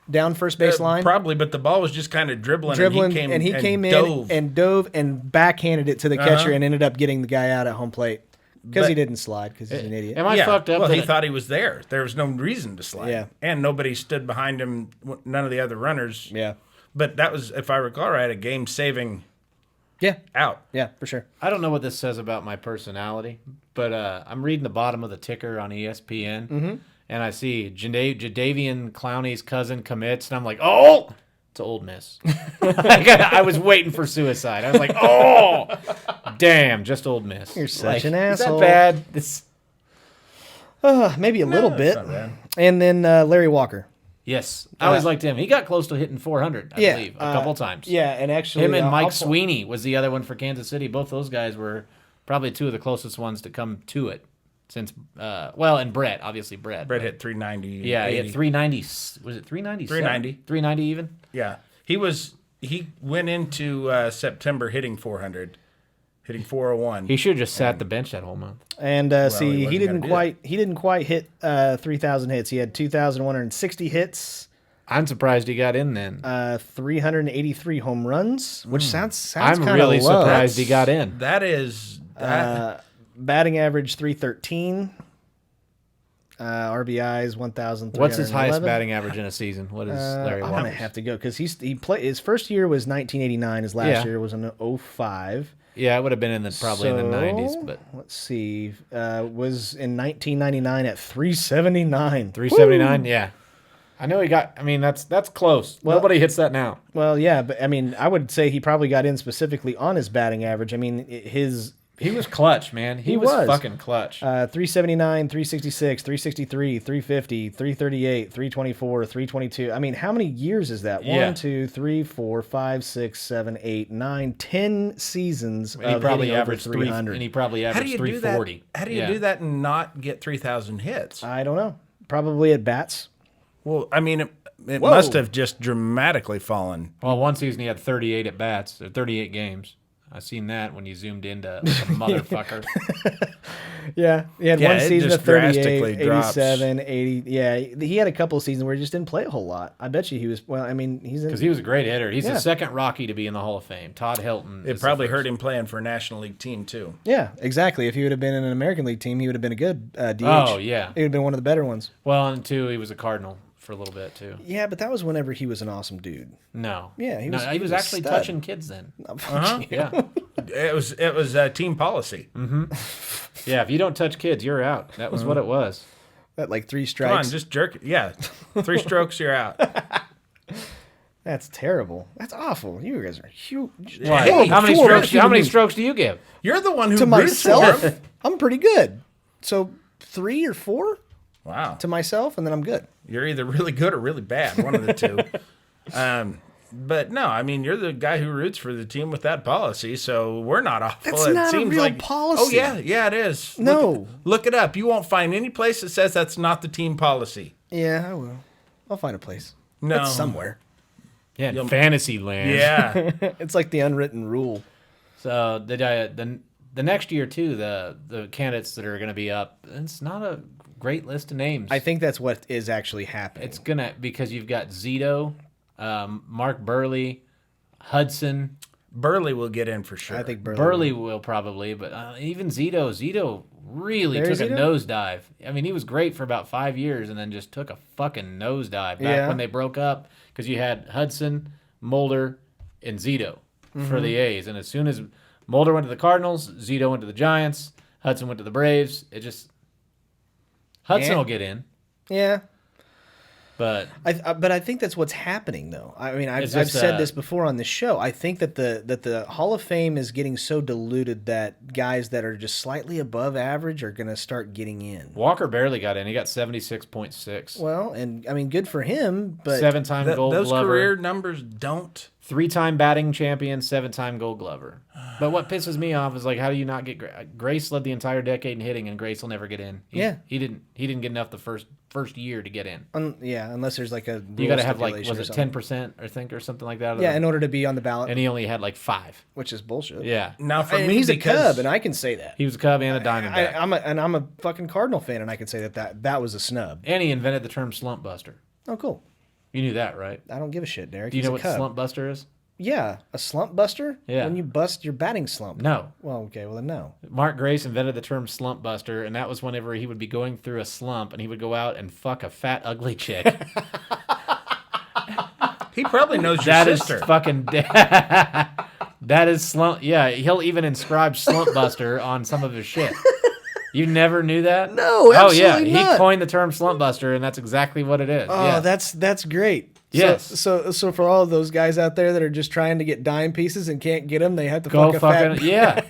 down first base line. Probably, but the ball was just kind of dribbling, and he came in and backhanded it to the catcher and ended up getting the guy out at home plate because he didn't slide because he's an idiot. Am I fucked up? Well, he thought he was there. There was no reason to slide. Yeah. And nobody stood behind him. None of the other runners. Yeah. But that was, if I recall right, a game-saving out. Yeah, for sure. I don't know what this says about my personality, but I'm reading the bottom of the ticker on ESPN, and I see Jadeveon Clowney's cousin commits, and I'm like, oh, it's Ole Miss. I was waiting for suicide. I was like, oh, damn, just Ole Miss. You're such an asshole. Is that bad? Maybe a little bit. Not bad. And then Larry Walker. Yes, I always liked him. He got close to hitting 400, I believe, a couple times. Yeah, and actually... Him and Mike Sweeney was the other one for Kansas City. Both those guys were probably two of the closest ones to come to it since, and Brett, obviously Brett. Brett hit 390. Yeah, he hit 390. Was it 390? 390. 390 even? Yeah. He went into September hitting 400, hitting 401. He should have just sat the bench that whole month. And he he didn't quite hit 3,000 hits. He had 2,160 hits. I'm surprised he got in then. 383 home runs, which sounds kind of low. I'm really surprised he got in. That is... batting average 313. RBIs 1,311. What's his highest batting average in a season? What is Larry I'm Walker? gonna have to go because he played. His first year was 1989. His last year was in 05. Yeah, it would have been in the probably in the 90s, but let's see. Was in 1999 at 379. 379. Yeah, I know he got. I mean, that's close. Nobody hits that now. Well, yeah, but I mean, I would say he probably got in specifically on his batting average. I mean, he was clutch, man. He was fucking clutch. 379, 366, 363, 350, 338, 324, 322. I mean, how many years is that? 1, 2, 3, 4, 5, 6, 7, 8, 9, 10 seasons And he of probably hitting over averaged 300. and he probably How do averaged you do 340. that? How do you do that and not get 3,000 hits? I don't know. Probably at bats. Well, I mean, it must have just dramatically fallen. Well, one season he had 38 at bats, or 38 games. I seen that when you zoomed into like a motherfucker. Yeah, he had Yeah, one it season just of 38, drastically drops. 87, 80. Yeah, he had a couple of seasons where he just didn't play a whole lot. I bet you he was. Well, I mean, Because he was a great hitter. He's the second Rocky to be in the Hall of Fame. Todd Helton. It probably hurt him playing for a National League team, too. Yeah, exactly. If he would have been in an American League team, he would have been a good DH. Oh, yeah. He would have been one of the better ones. Well, and two, he was a Cardinal for a little bit, too. Yeah, but that was whenever he was an awesome dude. No. Yeah, he was actually stud. touching kids then. Yeah. It was team policy. Yeah, if you don't touch kids, you're out. That was what it was. That like 3 Come strikes. on, just jerk it. Yeah, 3 strokes, you're out. That's terrible. That's awful. You guys are huge. Hey, how many strokes do you give? You're the one who To roots for myself, him. I'm pretty good. So 3 or 4 Wow. to myself, and then I'm good. You're either really good or really bad, one of the two. But no, I mean, you're the guy who roots for the team with that policy, so we're not awful. That's it not a seems real like policy. Oh yeah, it is. No. Look it up. You won't find any place that says that's not the team policy. Yeah, I will. I'll find a place. No. It's somewhere. Yeah, in fantasy land. Yeah. It's like the unwritten rule. So the next year too, the candidates that are going to be up, it's not a great list of names. I think that's what is actually happening. It's gonna because you've got Zito, Mark Burley, Hudson, Burley will get in for sure. I think Burley will probably, but even Zito really Barry took a Zito? nosedive. I mean, he was great for about 5 years and then just took a fucking nosedive back when they broke up because you had Hudson, Mulder, and Zito for the A's. And as soon as Mulder went to the Cardinals, Zito went to the Giants, Hudson went to the Braves. Hudson will get in. Yeah. But I think that's what's happening, though. I mean, I've just, said this before on the show. I think that the Hall of Fame is getting so diluted that guys that are just slightly above average are going to start getting in. Walker barely got in. He got 76.6. Well, and I mean, good for him, but 7-time Gold those Glover. career numbers don't. 3-time batting champion, 7-time Gold Glover. But what pisses me off is like, how do you not get Grace led the entire decade in hitting, and Grace will never get in. He didn't get enough the first year to get in. Unless there's like a You got to have like, stipulation was or it something. 10% I think or something like that? Yeah, in order to be on the ballot, And he only had like 5. which is bullshit. Yeah, Now for And me, he's a because Cub, and I can say that. he was a Cub and a Diamondback, I'm a fucking Cardinal fan, and I can say that was a snub. and he invented the term Slump Buster. Oh, cool. You knew that, right? I don't give a shit, Derek. Do you He's know a what Cub. Slump Buster is? Yeah, a slump buster. Yeah. When you bust your batting slump. No. Well, okay. Well, then no. Mark Grace invented the term Slump Buster, and that was whenever he would be going through a slump, and he would go out and fuck a fat, ugly chick. he probably knows your That is sister. fucking. That is slump. Yeah, he'll even inscribe Slump Buster on some of his shit. You never knew that? No, Oh yeah, absolutely he not. coined the term Slump Buster, and that's exactly what it is. Oh, yeah. that's great. Yes. So for all of those guys out there that are just trying to get dime pieces and can't get them, they have to Go fuck a fat. fucking yeah.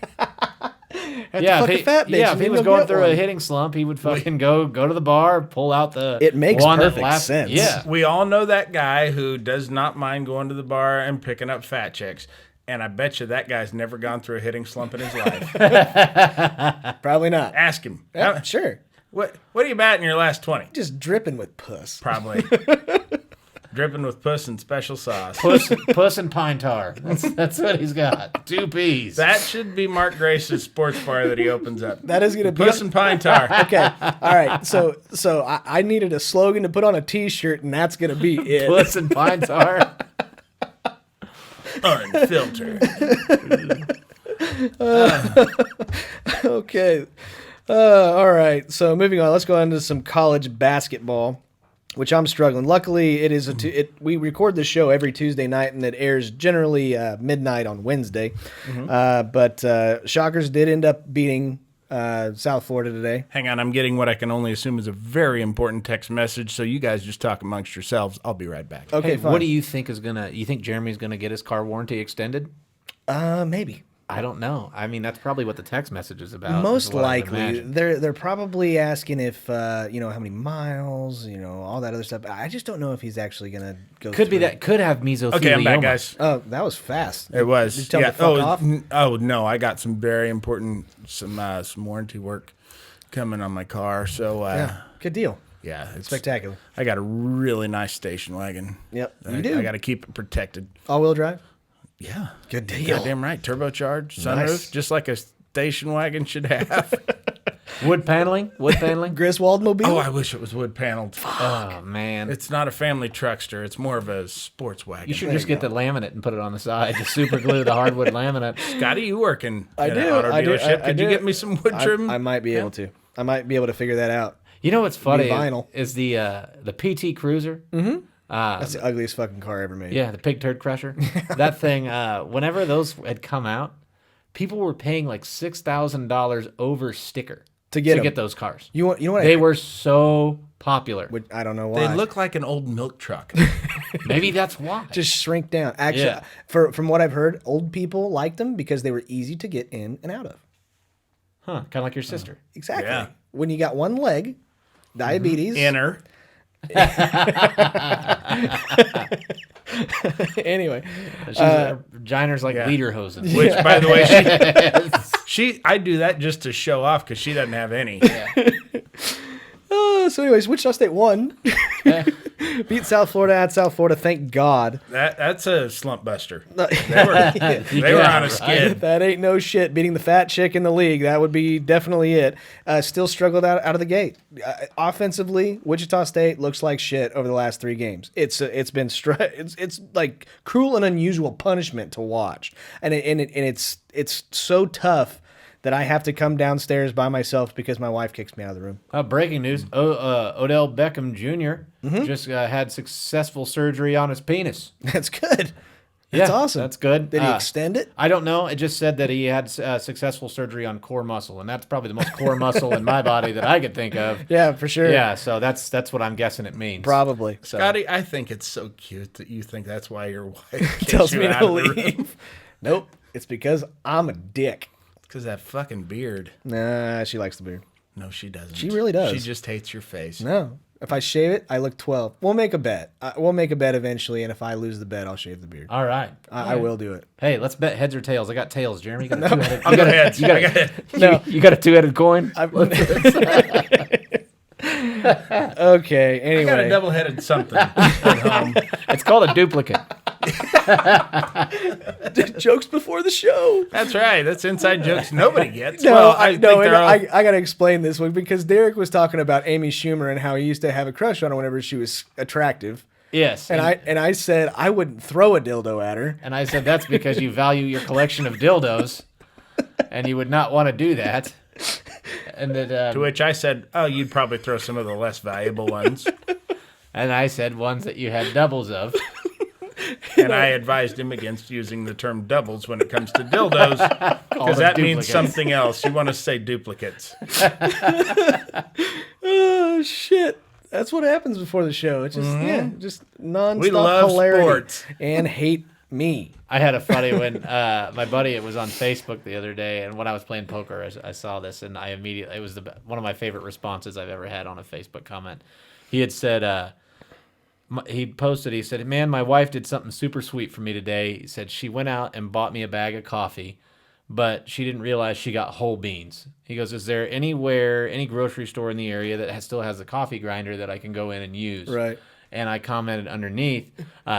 Have Yeah, to fuck if a he, fat bitch. yeah, if and he then was you'll going get through one. a hitting slump, he would fucking go to the bar, pull out the. It makes one that perfect sense. Yeah, We all know that guy who does not mind going to the bar and picking up fat chicks. And I bet you that guy's never gone through a hitting slump in his life. Probably not. Ask him. Yeah, sure. What do you bat in your last 20? Just dripping with puss. Probably. Dripping with puss and special sauce. Puss and Pine Tar. That's what he's got. 2 P's. That should be Mark Grace's sports bar that he opens up. That is gonna be Puss and Pine Tar. Okay. All right. So I needed a slogan to put on a T-shirt, and that's gonna be it. Puss and Pine Tar. Unfiltered. Okay. All right. So moving on, let's go on to some college basketball, which I'm struggling. Luckily, it is we record the show every Tuesday night, and it airs generally midnight on Wednesday. But Shockers did end up beating South Florida today. Hang on, I'm getting what I can only assume is a very important text message, so you guys just talk amongst yourselves. I'll be right back. Okay, Hey, fine. what do you think is gonna? You think Jeremy's gonna get his car warranty extended? Maybe. I don't know. I mean, that's probably what the text message is about. Most is what I would likely, imagine. they're probably asking if how many miles, all that other stuff. I just don't know if he's actually gonna go. Could be through. that. Could have mesothelioma. Okay, I'm back, guys. Oh, that was fast. It was. Did you tell him to fuck off? No, I got some very important some warranty work coming on my car. So Yeah, good deal. yeah, it's Spectacular. I got a really nice station wagon. Yep, I, you do. I got to keep it protected. All-wheel drive. Yeah, Good deal. goddamn right. Turbocharged, sunroof, Nice. just like a station wagon should have. wood paneling. Wood paneling. Griswold mobile. Oh, I wish it was wood paneled. Oh man, It's not a family truckster. It's more of a sports wagon. you should just get the laminate and put it on the side. Just super glue the hardwood laminate. Scotty, you working I at do. an auto I do. dealership? Could you do. get me some wood trim? I might be able to. I might be able to figure that out. You know what's funny vinyl. is the PT Cruiser. Mm-hmm. That's the ugliest fucking car ever made. Yeah, the pig turd crusher. That thing. Whenever those had come out, people were paying like $6,000 over sticker To get 'em. those cars. You know what? They were so popular. I don't know why. They look like an old milk truck. Maybe that's why. just shrink down. Actually, Yeah. from what I've heard, old people liked them because they were easy to get in and out of. Huh? Kind of like your sister. Exactly. Yeah. When you got one leg, diabetes. Inner. Anyway, Her vagina's like leader hosing. Which, by the way, I do that just to show off because she doesn't have any. so anyways, Wichita State won. Beat South Florida at South Florida. Thank God. That's a slump buster. They were on a skid. That ain't no shit. Beating the fat chick in the league. That would be definitely it. Still struggled out of the gate. Offensively, Wichita State looks like shit over the last 3 games. It's been it's like cruel and unusual punishment to watch, and it's so tough that I have to come downstairs by myself because my wife kicks me out of the room. Breaking news: Odell Beckham Jr. Just had successful surgery on his penis. That's good. That's awesome. That's good. Did he extend it? I don't know. It just said that he had successful surgery on core muscle, and that's probably the most core muscle in my body that I could think of. Yeah, for sure. Yeah, so that's what I'm guessing it means. Probably. So. Scotty, I think it's so cute that you think that's why your wife Tells you me out to of the room. leave. Nope. It's because I'm a dick. Because that fucking beard. Nah, she likes the beard. No, she doesn't. She really does. She just hates your face. No. If I shave it, I look 12. We'll make a bet. We'll make a bet eventually, and if I lose the bet, I'll shave the beard. All right. I will do it. Hey, let's bet heads or tails. I got tails. Jeremy, you got a two-headed. I'll go heads. You got a two-headed coin. Okay. Anyway, I got a double-headed something at home. It's called a duplicate. jokes before the show. That's right. That's inside jokes nobody gets. No, Well, I think they're all- I got to explain this one because Derek was talking about Amy Schumer and how he used to have a crush on her whenever she was attractive. Yes. And I said I wouldn't throw a dildo at her. And I said that's because you value your collection of dildos, and you would not want to do that. And that, To which I said, "Oh, you'd probably throw some of the less valuable ones." and I said ones that you had doubles of. And I advised him against using the term doubles when it comes to dildos, because that means duplicates. something else. You want to say duplicates. Oh shit! That's what happens before the show. It's just just nonstop We love hilarity sports. and hate me. I had a funny when my buddy, it was on Facebook the other day, and when I was playing poker, I saw this, and I immediately, it was one of my favorite responses I've ever had on a Facebook comment. He had said, he posted, he said, "Man, my wife did something super sweet for me today." He said, "She went out and bought me a bag of coffee, but she didn't realize she got whole beans." He goes, "Is there any grocery store in the area that still has a coffee grinder that I can go in and use?" Right. And I commented underneath,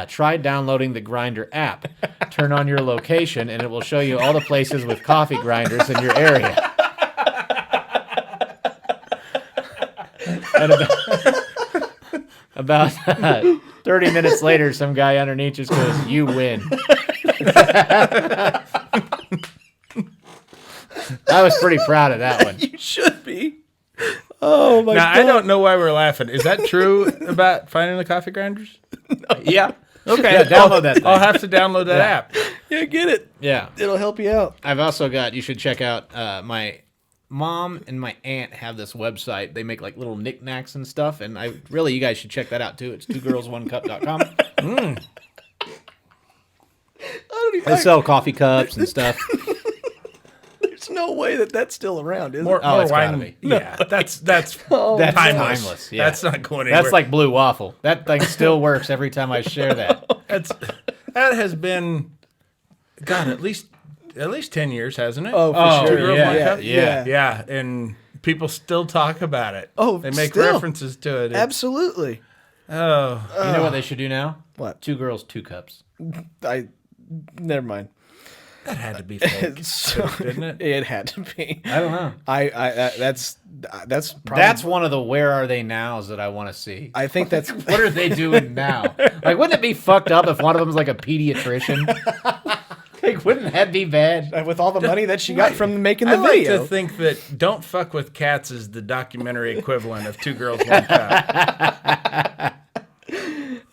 "Try downloading the Grinder app. Turn on your location, and it will show you all the places with coffee grinders in your area." And about 30 minutes later, some guy underneath just goes, "You win." I was pretty proud of that one. You should be. Oh my Now, god! I don't know why we're laughing. Is that true about finding the coffee grinders? Yeah. Okay, Yeah, download that thing. I'll have to download that app. Yeah, get it. Yeah. It'll help you out. I've also got, you should check out, my mom and my aunt have this website. They make like little knickknacks and stuff. And you guys should check that out too. It's twogirlsonecup.com. They sell coffee cups and stuff. There's no way that's still around, is More, it? Oh, it's wine. gotta be. Yeah, that's That's timeless. timeless. Yeah. That's not going anywhere. That's like blue waffle. That thing still works every time I share that. That has been, God, at least 10 years, hasn't it? Oh, for Oh, sure. Two Girls, yeah. One Cup? Yeah. Yeah, and people still talk about it. Oh, they make still? references to it. Absolutely. Oh, You know what they should do now? What? 2 girls, 2 cups. Never mind. that had to be fake, didn't it? It had to be. I don't know. That's probably, That's one of the where are they nows that I want to see. I think that's What are they doing now? Like, wouldn't it be fucked up if one of them's like a pediatrician? Like, wouldn't that be bad? with all the money that she got from making I the like video. to think that Don't Fuck with Cats is the documentary equivalent of Two Girls, One Cup.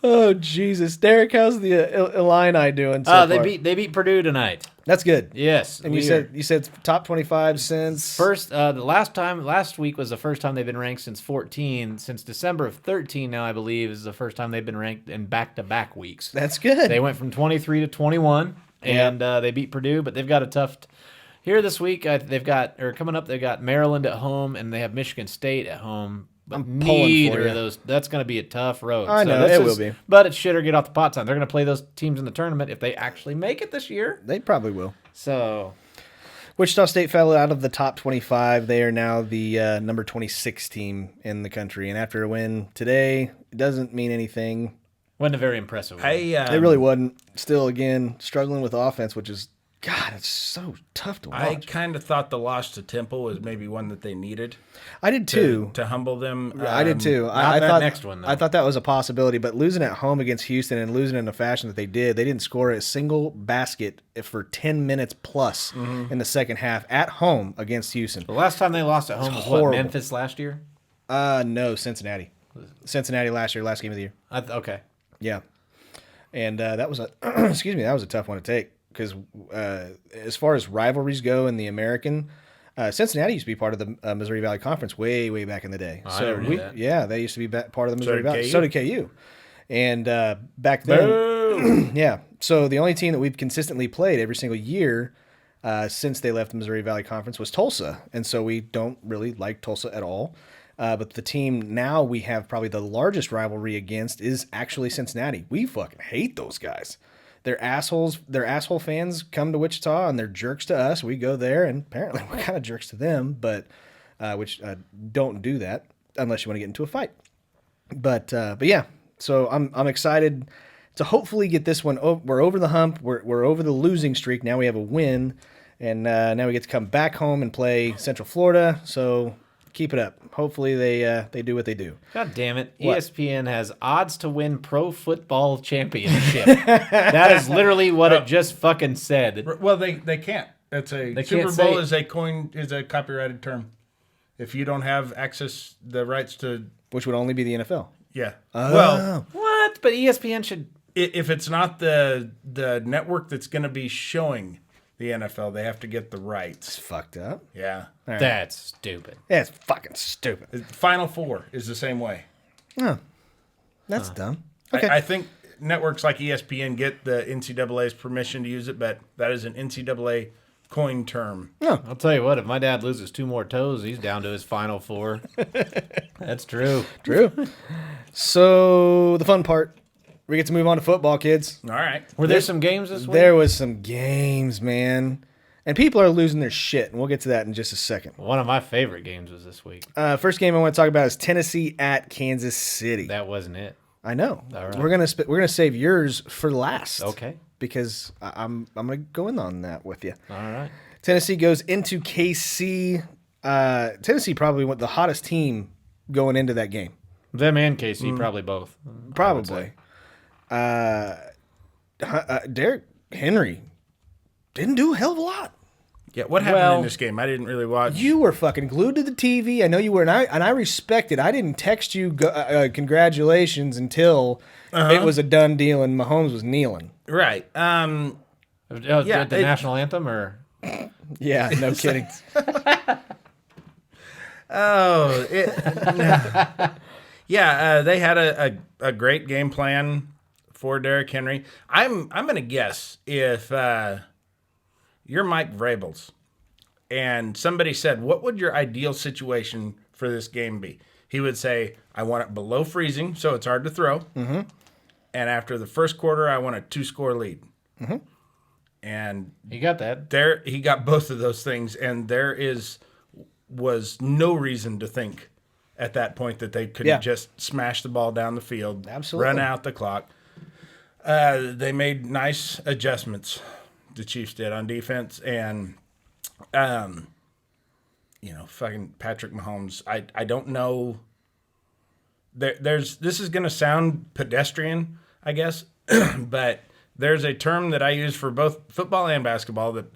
Oh Jesus, Derek, how's the Illini doing? So far? They beat Purdue tonight. That's good. Yes, And you said top 25 since first last week was the first time they've been ranked since 14. Since December of 13 now, I believe, is the first time they've been ranked in back-to-back weeks. That's good. They went from 23 to 21, and they beat Purdue, but they've got a tough. Here this week, coming up, they've got Maryland at home, and they have Michigan State at home. But I'm pulling for neither you. of those, that's going to be a tough road. I know, this it will be. But it's shit or get off the pot time. They're going to play those teams in the tournament if they actually make it this year. They probably will. So, Wichita State fell out of the top 25. They are now the number 26 team in the country. And after a win today, it doesn't mean anything. Wasn't a very impressive one. It really wasn't. Still, again, struggling with offense, which is, God, it's so tough to watch. I kind of thought the loss to Temple was maybe one that they needed. I did too. To humble them. I did too. Not I that thought next one, though. I thought that was a possibility, but losing at home against Houston and losing in the fashion that they didn't score a single basket for 10 minutes plus in the second half at home against Houston. The last time they lost at home was what, horrible. Memphis last year? No, Cincinnati. Cincinnati last year, last game of the year. Okay. Yeah, and that was a excuse me, that was a tough one to take because as far as rivalries go in the American. Cincinnati used to be part of the Missouri Valley Conference way back in the day. I never knew that. Yeah, they used to be part of the Missouri Valley. KU. So did KU. And back then, yeah. So the only team that we've consistently played every single year since they left the Missouri Valley Conference was Tulsa. And so we don't really like Tulsa at all. But the team now we have probably the largest rivalry against is actually Cincinnati. We fucking hate those guys. They're assholes. They're asshole fans come to Wichita and they're jerks to us. We go there and apparently we're kind of jerks to them, but don't do that unless you want to get into a fight. But yeah, so I'm excited to hopefully get this one. We're over the hump. We're over the losing streak. Now we have a win, and now we get to come back home and play Central Florida. So keep it up. Hopefully they do what they do. God damn it. What? ESPN has odds to win pro football championship. That is literally what it just fucking said. Well, they can't. It's a They Super can't Bowl say- is a copyrighted term. If you don't have the rights to, Which would only be the NFL. yeah. Oh. Well, What? But ESPN should... if it's not the network that's going to be showing the NFL, they have to get the It's rights. fucked up. Yeah. That's stupid. Yeah, it's fucking stupid. Final Four is the same way. Oh, that's dumb. Okay. I think networks like ESPN get the NCAA's permission to use it, but that is an NCAA coin term. I'll tell you what, if my dad loses 2 more toes, he's down to his final 4. That's true. True. So the fun part, we get to move on to football, kids. All right. Were there some games this week? There was some games, man. And people are losing their shit, and we'll get to that in just a second. One of my favorite games was this week. First game I want to talk about is Tennessee at Kansas City. That wasn't it. I know. All right. We're gonna save yours for last. Okay. Because I'm gonna go in on that with you. All right. Tennessee goes into KC. Tennessee probably went the hottest team going into that game. Them and Casey, probably both. Probably. Derrick Henry didn't do a hell of a lot. Yeah. What happened Well- in this game? I didn't really watch. You were fucking glued to the TV. I know you were, and I respect it. I didn't text you congratulations until it was a done deal and Mahomes was kneeling. Right. Yeah, the national anthem, or Yeah, no kidding. Yeah, they had a great game plan for Derrick Henry. I'm gonna guess if you're Mike Vrabels and somebody said, "What would your ideal situation for this game be?" He would say, "I want it below freezing, so it's hard to throw. Mm-hmm. And after the first quarter, I want a 2-score lead." Mm-hmm. And you got that. he got both of those things, and was no reason to think at that point that they couldn't just smash the ball down the field, Absolutely. run out the clock. They made nice adjustments, the Chiefs did, on defense, and fucking Patrick Mahomes. I don't know. This is going to sound pedestrian, I guess, but there's a term that I use for both football and basketball that,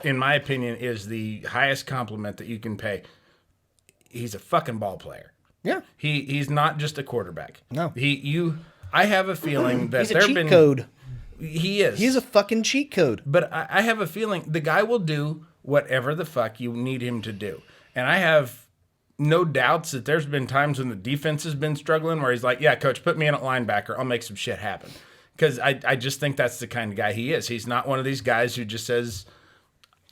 in my opinion, is the highest compliment that you can pay. He's a fucking ball player. Yeah. He's not just a quarterback. No. I have a feeling that He's a cheat code. He is. He's a fucking cheat code. But I have a feeling the guy will do whatever the fuck you need him to do. And I have no doubts that there's been times when the defense has been struggling where he's like, "Yeah, coach, put me in at linebacker. I'll make some shit happen." Because I just think that's the kind of guy he is. He's not one of these guys who just says,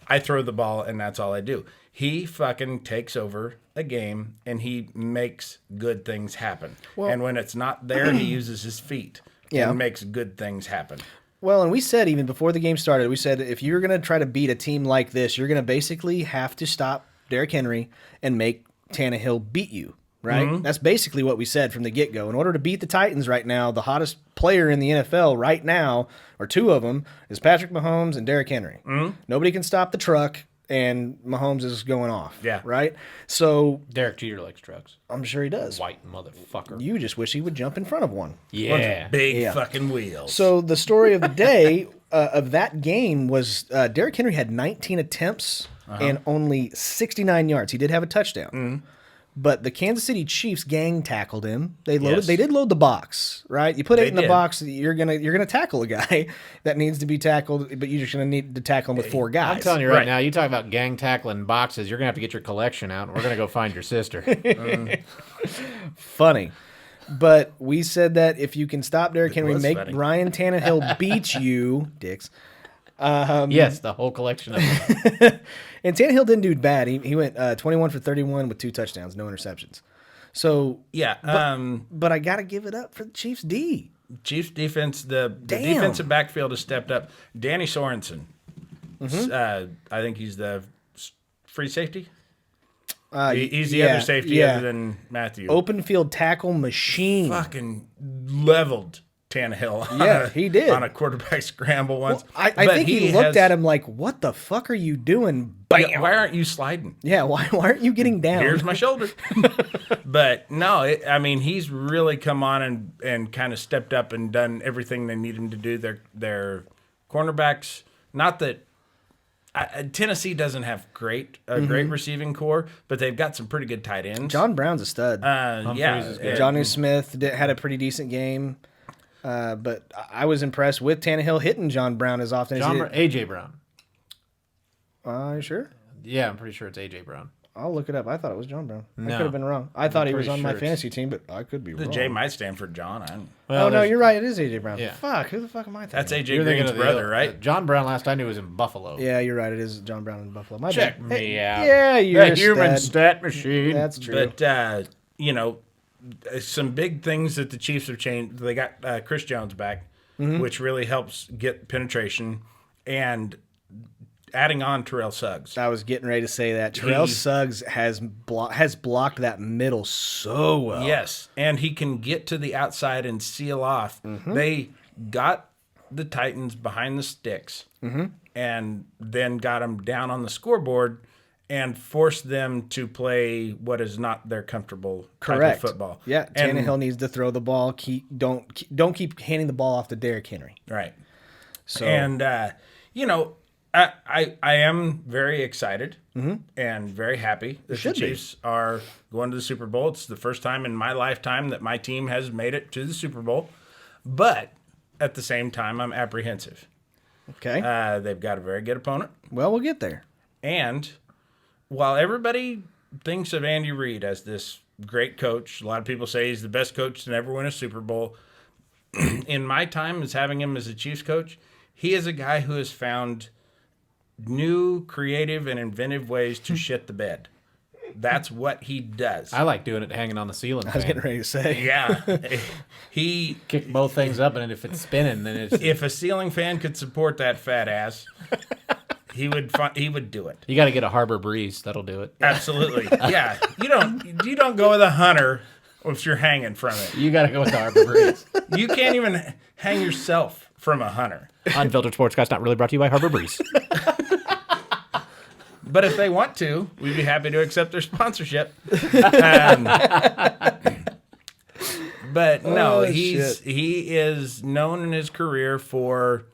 "I throw the ball and that's all I do." He fucking takes over a game and he makes good things happen. And when it's not there, he uses his feet Yeah. and makes good things happen. Well, and we said even before the game started, we said if you're going to try to beat a team like this, you're going to basically have to stop Derrick Henry and make Tannehill beat you, right? That's basically what we said from the get-go. In order to beat the Titans right now, the hottest player in the NFL right now, or two of them, is Patrick Mahomes and Derrick Henry. Nobody can stop the truck, and Mahomes is going off, right? So Derek Jeter likes trucks. I'm sure he does. White motherfucker. You just wish he would jump in front of one. Yeah. Big fucking wheels. So the story of the day of that game was Derrick Henry had 19 attempts and only 69 yards. He did have a touchdown. But the Kansas City Chiefs gang tackled him. They loaded. Yes. They did load the box, right? You put it in the did. box. You're gonna tackle a guy that needs to be tackled, but you're just gonna need to tackle him with four guys. I'm telling you right Right. now, you talk about gang tackling boxes, you're going to have to get your collection out, and we're going to go find your sister. Funny. But we said that if you can stop Derrick Henry, was make funny. Ryan Tannehill beat you, dicks. Yes, the whole collection of them. And Tannehill didn't do bad. He went 21 for 31 with 2 touchdowns, no interceptions. So, yeah, but I got to give it up for the Chiefs D. Chiefs defense, the Damn. defensive backfield has stepped up. Danny Sorensen, I think he's the free safety. He's the other safety other than Matthew. Open field tackle machine. Fucking leveled Tannehill. Yeah, he did. On a quarterback scramble once. I But think he looked at him like, what the fuck are you doing? Bam. Why aren't you sliding? Yeah, why aren't you getting down? Here's my shoulder. But no, I mean, he's really come on and kind of stepped up and done everything they need him to do. Their cornerbacks, not that Tennessee doesn't have great receiving core, but they've got some pretty good tight ends. John Brown's a stud. is good. Johnny Smith had a pretty decent game. But I was impressed with Tannehill hitting John Brown as often as he did. AJ Brown. Sure? Yeah, I'm pretty sure it's AJ Brown. I'll look it up. I thought it was John Brown. I No. could have been wrong. I thought he was pretty on my sure fantasy team, but I could be The wrong. J might stand for John. Oh, no, you're right. It is A.J. Brown. Yeah. Fuck. Who the fuck am I thinking? That's AJ You're thinking Green's of the brother, other- right? John Brown, last I knew, was in Buffalo. Yeah, you're right. It is John Brown in Buffalo. My Check bad. me out. Yeah, you're The a human stud. stat machine. That's true. But some big things that the Chiefs have changed. They got Chris Jones back, which really helps get penetration, and adding on Terrell Suggs. I was getting ready to say that. Terrell Suggs has blocked that middle so well. Yes, and he can get to the outside and seal off. They got the Titans behind the sticks and then got them down on the scoreboard and forced them to play what is not their comfortable type Correct. of football. Yeah, And- Tannehill needs to throw the ball. Don't keep handing the ball off to Derrick Henry. Right. So And, I am very excited and very happy that the should be. Chiefs are going to the Super Bowl. It's the first time in my lifetime that my team has made it to the Super Bowl. But at the same time, I'm apprehensive. okay. They've got a very good opponent. Well, we'll get there. And while everybody thinks of Andy Reid as this great coach, a lot of people say he's the best coach to ever win a Super Bowl. In my time as having him as a Chiefs coach, he is a guy who has found new, creative, and inventive ways to shit the bed. That's what he does. I like doing it hanging on the ceiling. I was getting ready to say. Yeah. He, Kick both things up, and if it's spinning, then it's. if a ceiling fan could support that fat ass, he would do it. You got to get a Harbor Breeze. That'll do it. Absolutely. Yeah. You don't go with a hunter if you're hanging from it. You got to go with the Harbor Breeze. You can't even hang yourself from a hunter. Unfiltered Sportscast not really brought to you by Harbor Breeze. But if they want to, we'd be happy to accept their sponsorship. But no, he is known in his career for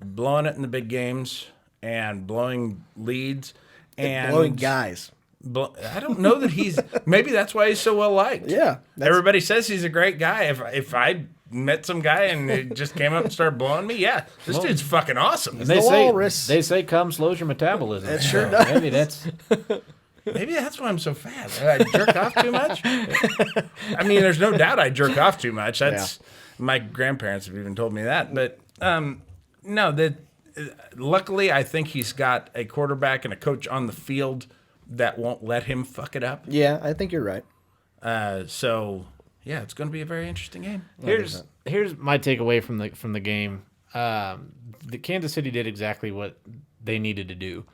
blowing it in the big games and blowing leads and Blowing guys. I don't know that he's. Maybe that's why he's so well liked. Yeah. Everybody says he's a great guy. If I met some guy and he just came up and started blowing me, yeah, this dude's fucking awesome. They the say walrus. they say cum slows your metabolism. It sure does. Maybe that's. Maybe that's why I'm so fat. I jerk off too much. I mean, there's no doubt I jerk off too much. That's my grandparents have even told me that. But no, luckily I think he's got a quarterback and a coach on the field that won't let him fuck it up. Yeah, I think you're right. So yeah, it's going to be a very interesting game. Here's my takeaway from the game. the Kansas City did exactly what they needed to do.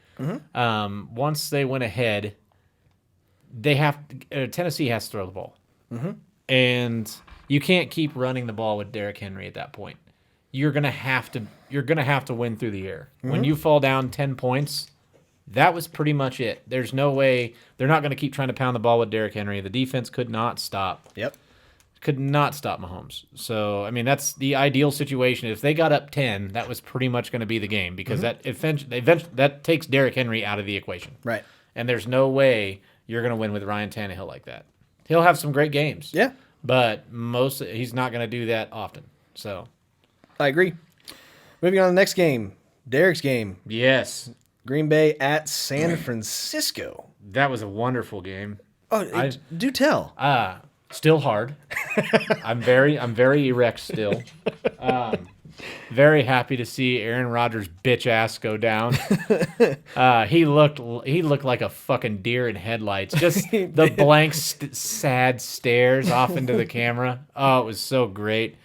Once they went ahead, Tennessee has to throw the ball, and you can't keep running the ball with Derrick Henry at that point. You're gonna have to win through the air. When you fall down 10 points, that was pretty much it. There's no way they're not gonna keep trying to pound the ball with Derrick Henry. The defense could not stop. Could not stop Mahomes. So, I mean, that's the ideal situation. If they got up 10, that was pretty much going to be the game because that takes Derrick Henry out of the equation. Right. And there's no way you're going to win with Ryan Tannehill like that. He'll have some great games. Yeah. But he's not going to do that often. So, I agree. Moving on to the next game. Derek's game. yes, Green Bay at San Francisco. that was a wonderful game. Oh, do tell. Still hard. I'm very erect still. Very happy to see Aaron Rodgers' bitch ass go down. He looked like a fucking deer in headlights. Just the blank, sad stares off into the camera. Oh, it was so great.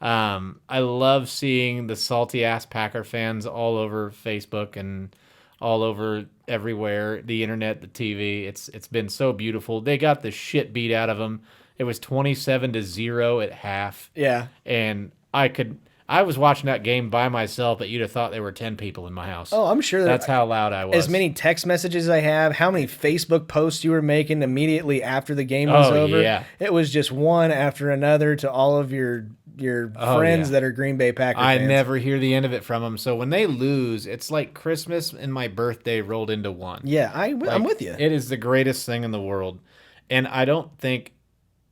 I love seeing the salty ass Packer fans all over Facebook and all over everywhere, the internet, the TV. It's been so beautiful. They got the shit beat out of them. It was 27-0 at half. Yeah. And I was watching that game by myself, but you'd have thought there were 10 people in my house. Oh, I'm sure that's how loud I was. As many text messages I have, how many Facebook posts you were making immediately after the game was over. Yeah. It was just one after another to all of your friends that are Green Bay Packer fans. I never hear the end of it from them. So when they lose, it's like Christmas and my birthday rolled into one. Yeah, I'm with you. It is the greatest thing in the world. And I don't think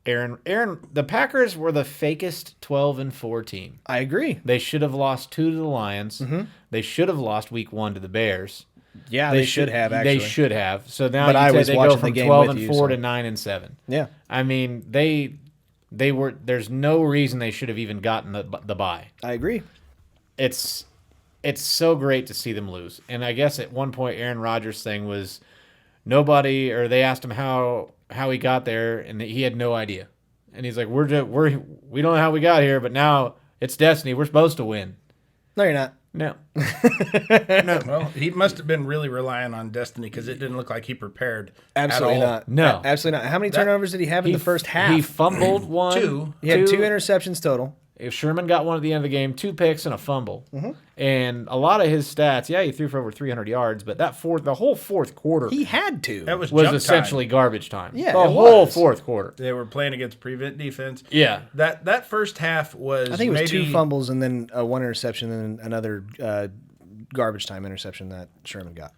the Packers were the fakest 12-4 team. I agree. They should have lost 2 to the Lions. They should have lost week 1 to the Bears. Yeah, they should have, actually. They should have. So now But I was they watching go from the game 12-4 with you, so. to 9-7. Yeah. I mean, they were. There's no reason they should have even gotten the bye. I agree. It's so great to see them lose. And I guess at one point Aaron Rodgers' thing was they asked him how he got there, and he had no idea. And he's like, we don't know how we got here, but now it's destiny. We're supposed to win. No, you're not. No. Well, he must have been really relying on destiny because it didn't look like he prepared. Absolutely at all. not. No. Absolutely not. How many turnovers did he have in the first half? He fumbled one. Two. He had 2 interceptions total. If Sherman got one at the end of the game, 2 picks and a fumble. And a lot of his stats, he threw for over 300 yards, but the whole fourth quarter He had to. That was jump essentially garbage time. Yeah, the it whole was. fourth quarter. They were playing against prevent defense. Yeah. That first half was I think it was maybe 2 fumbles and then 1 interception and then another garbage time interception that Sherman got.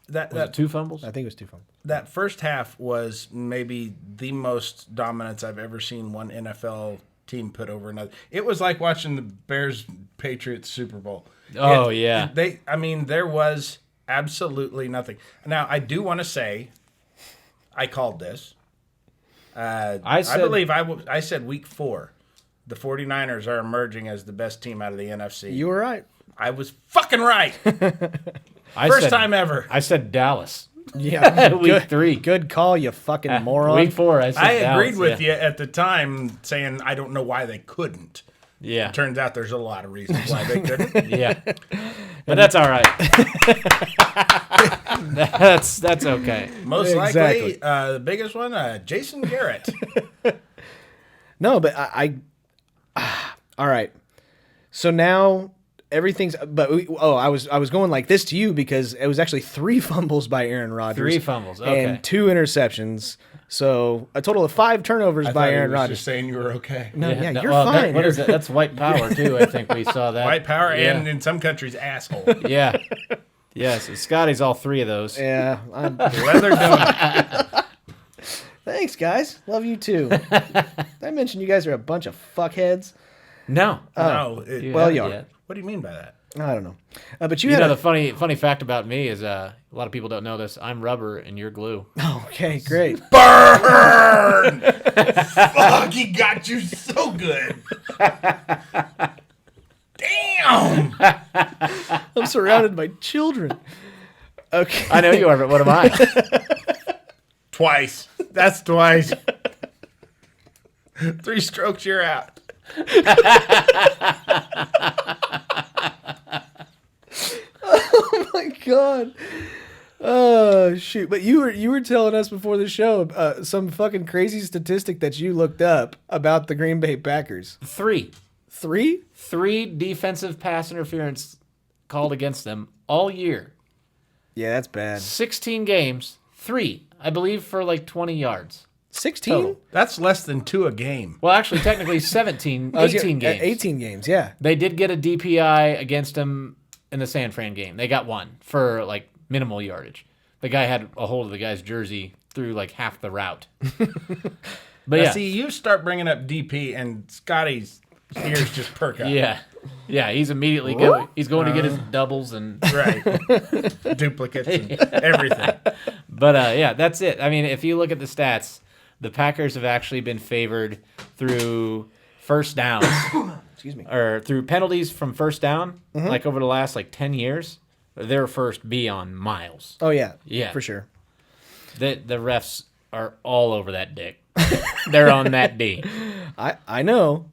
Was it 2 fumbles? I think it was 2 fumbles. That first half was maybe the most dominance I've ever seen one NFL team put over another. It was like watching the Bears-Patriots Super Bowl. Oh, yeah. There was absolutely nothing. Now, I do want to say I called this. I believe I said week 4, the 49ers are emerging as the best team out of the NFC. You were right. I was fucking right. First time ever. I said Dallas. Yeah. Week 3. Good call, you fucking moron. Week 4, I said I Dallas. agreed with you at the time, saying I don't know why they couldn't. Yeah. Turns out there's a lot of reasons why they couldn't. Yeah. But that's all right. That's okay. Most Exactly. likely, the biggest one, Jason Garrett. No, but all right. So now everything's. But I was going like this to you because it was actually 3 fumbles by Aaron Rodgers. 3 fumbles. Okay. And 2 interceptions. So a total of 5 turnovers by Aaron Rodgers. Just saying you were okay. No, you're fine. What is that? That's white power too. I think we saw that. White power Yeah. and in some countries asshole. Yeah. Yes. Scotty's all 3 of those. Yeah. Leather donut. Thanks, guys. Love you too. Did I mention you guys are a bunch of fuckheads? No. No. Well, you are. yet. What do you mean by that? I don't know. But you You had know, the funny fact about me is a lot of people don't know this. I'm rubber and you're glue. Okay, great. Burn! Fuck, he got you so good. Damn! I'm surrounded by children. Okay. I know you are, but what am I? Twice. That's twice. 3 strokes, you're out. God. Oh shoot! But you were telling us before the show some fucking crazy statistic that you looked up about the Green Bay Packers. 3 defensive pass interference called against them all year. Yeah, that's bad. 16 games, 3, I believe, for like 20 yards. 16? That's less than 2 a game. Well, actually, technically 17, 18 games. 18 games, yeah. They did get a DPI against them in the San Fran game. They got one for like minimal yardage. The guy had a hold of the guy's jersey through like half the route. But Now, see, you start bringing up DP and Scotty's ears just perk up. Yeah, he's immediately going. He's going to get his doubles and Right. Duplicates and everything. But yeah, that's it. I mean, if you look at the stats, the Packers have actually been favored through first downs. Excuse me. Or through penalties from first down, like over the last like 10 years. They're first beyond miles. Oh yeah. Yeah. For sure. The refs are all over that dick. They're on that D. I know,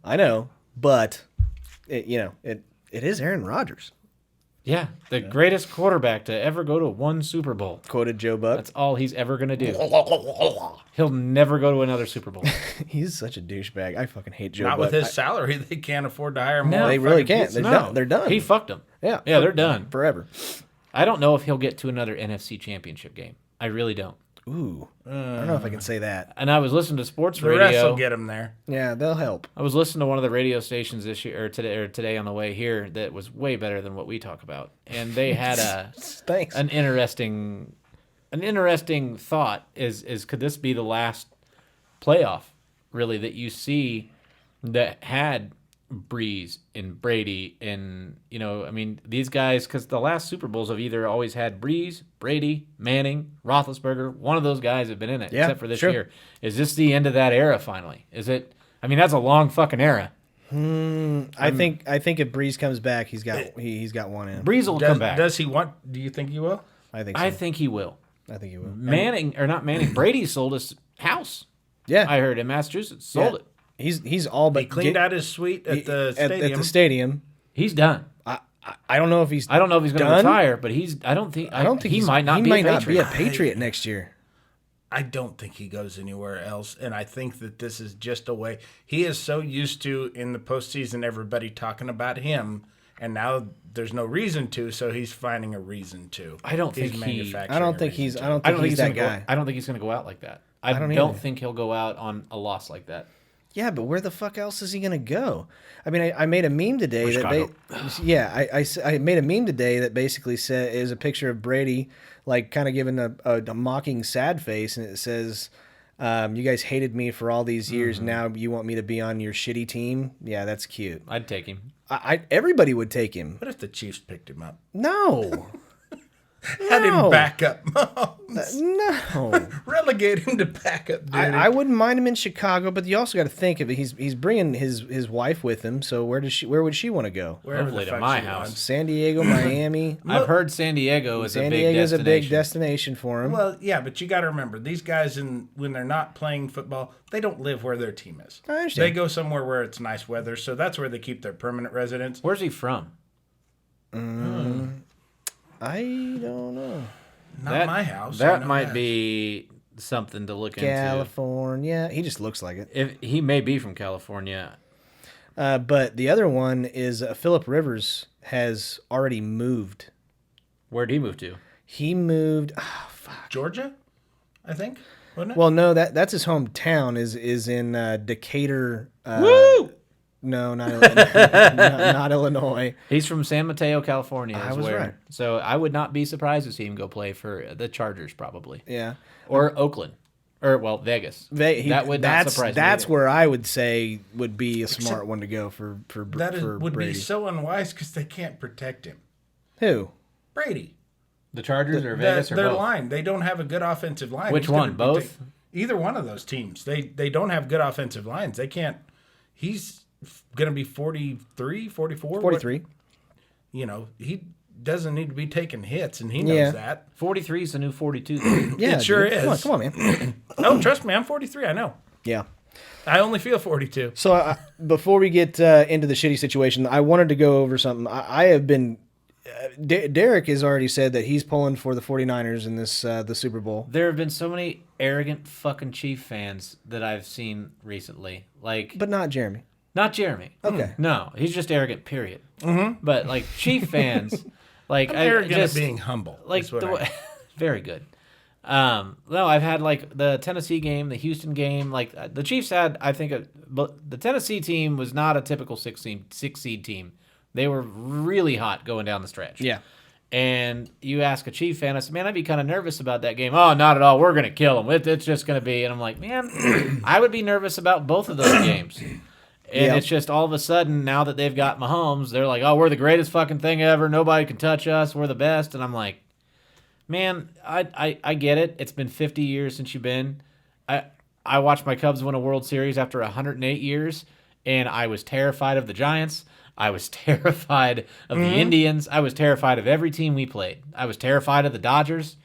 but it is Aaron Rodgers. Yeah, the greatest quarterback to ever go to one Super Bowl. Quoted Joe Buck. That's all he's ever going to do. He'll never go to another Super Bowl. He's such a douchebag. I fucking hate Joe Not Buck. with his salary, they can't afford to hire more. They really fucking can't. pieces. They're done. They're done. He fucked them. Yeah. Yeah, they're done. Forever. I don't know if he'll get to another NFC championship game. I really don't. Ooh. I don't know if I can say that. And I was listening to sports The radio. rest will get him there. Yeah, they'll help. I was listening to one of the radio stations this year or today on the way here that was way better than what we talk about, and they had Thanks. an interesting thought is could this be the last playoff really that you see that had Breeze and Brady and I mean these guys, because the last Super Bowls have either always had Breeze, Brady, Manning, Roethlisberger. One of those guys have been in it, Yeah, except for this sure. year. Is this the end of that era finally? Is it? I mean, that's a long fucking era. I think if Breeze comes back, he's got one in him. Breeze will come back. Does he want? Do you think he will? I think so. I think he will. I think he will. Manning or not Manning? Brady sold his house. Yeah. I heard in Massachusetts sold it. He's all but He cleaned out his suite at the stadium. At the stadium. He's done. I don't know if he's I don't know if he's going to done. retire, but I don't think he might not he be might a not be Patriot. a Patriot next year. I don't think he goes anywhere else, and I think that this is just a way. He is so used to in the postseason everybody talking about him, and now there's no reason to, so he's finding a reason to. I don't think I don't think he's that guy. I don't think he's going to go out like that. I don't either. think he'll go out on a loss like that. Yeah, but where the fuck else is he gonna go? I mean, I made a meme today Chicago. I made a meme today that basically is a picture of Brady, like kind of giving a mocking sad face, and it says, "You guys hated me for all these years. Now you want me to be on your shitty team? Yeah, that's cute. I'd take him. Everybody would take him. What if the Chiefs picked him up? No, Had him backup. no. Relegate him to backup duty. I wouldn't mind him in Chicago, but you also got to think of it. He's bringing his wife with him. So where would she want to go? Wherever Hopefully the to fuck my she house. wants. San Diego, Miami. I've heard San Diego is San a big Diego's destination. a big destination for him. Well, yeah, but you got to remember, these guys, when they're not playing football, they don't live where their team is. I understand. They go somewhere where it's nice weather, so that's where they keep their permanent residence. Where's he from? I don't know. Not my house. I That know might be something to look into. California. He just looks like it. If he may be from California. But the other one is Phillip Rivers has already moved. Where'd he move to? He moved. Georgia, I think. Wasn't it? Well, no, that's his hometown. Is in Decatur. Woo! No, not Illinois. He's from San Mateo, California. I was right. So I would not be surprised to see him go play for the Chargers, probably, Yeah. or Oakland, or Vegas. That would not surprise me. That's where I would say would be a smart one to go for would Brady. be so unwise because they can't protect him. Who? Brady. The Chargers or Vegas or their both? line. They don't have a good offensive line. Which He's gonna one? be Both? either one of those teams. They don't have good offensive lines. They can't. He's going to be 43, 44. 43. He doesn't need to be taking hits, and he knows that. 43 is the new 42. Yeah, It sure dude. is. Come on, man. Oh, trust me, I'm 43. I know. Yeah. I only feel 42. So before we get into the shitty situation, I wanted to go over something. I have been Derek has already said that he's pulling for the 49ers in this the Super Bowl. There have been so many arrogant fucking Chief fans that I've seen recently. But not Jeremy. Not Jeremy. Okay. No, he's just arrogant, period. Mm-hmm. But, Chief fans, I'm arrogant at being humble. Very good. No, I've had, the Tennessee game, the Houston game. The Chiefs had, I think, but the Tennessee team was not a typical six seed team. They were really hot going down the stretch. Yeah. And you ask a Chief fan, I said, man, I'd be kind of nervous about that game. Oh, not at all. We're going to kill them. It's just going to be. And I'm like, man, I would be nervous about both of those games. And It's just all of a sudden, now that they've got Mahomes, they're like, oh, we're the greatest fucking thing ever. Nobody can touch us. We're the best. And I'm like, man, I get it. It's been 50 years since you've been. I watched my Cubs win a World Series after 108 years, and I was terrified of the Giants. I was terrified of the Indians. I was terrified of every team we played. I was terrified of the Dodgers.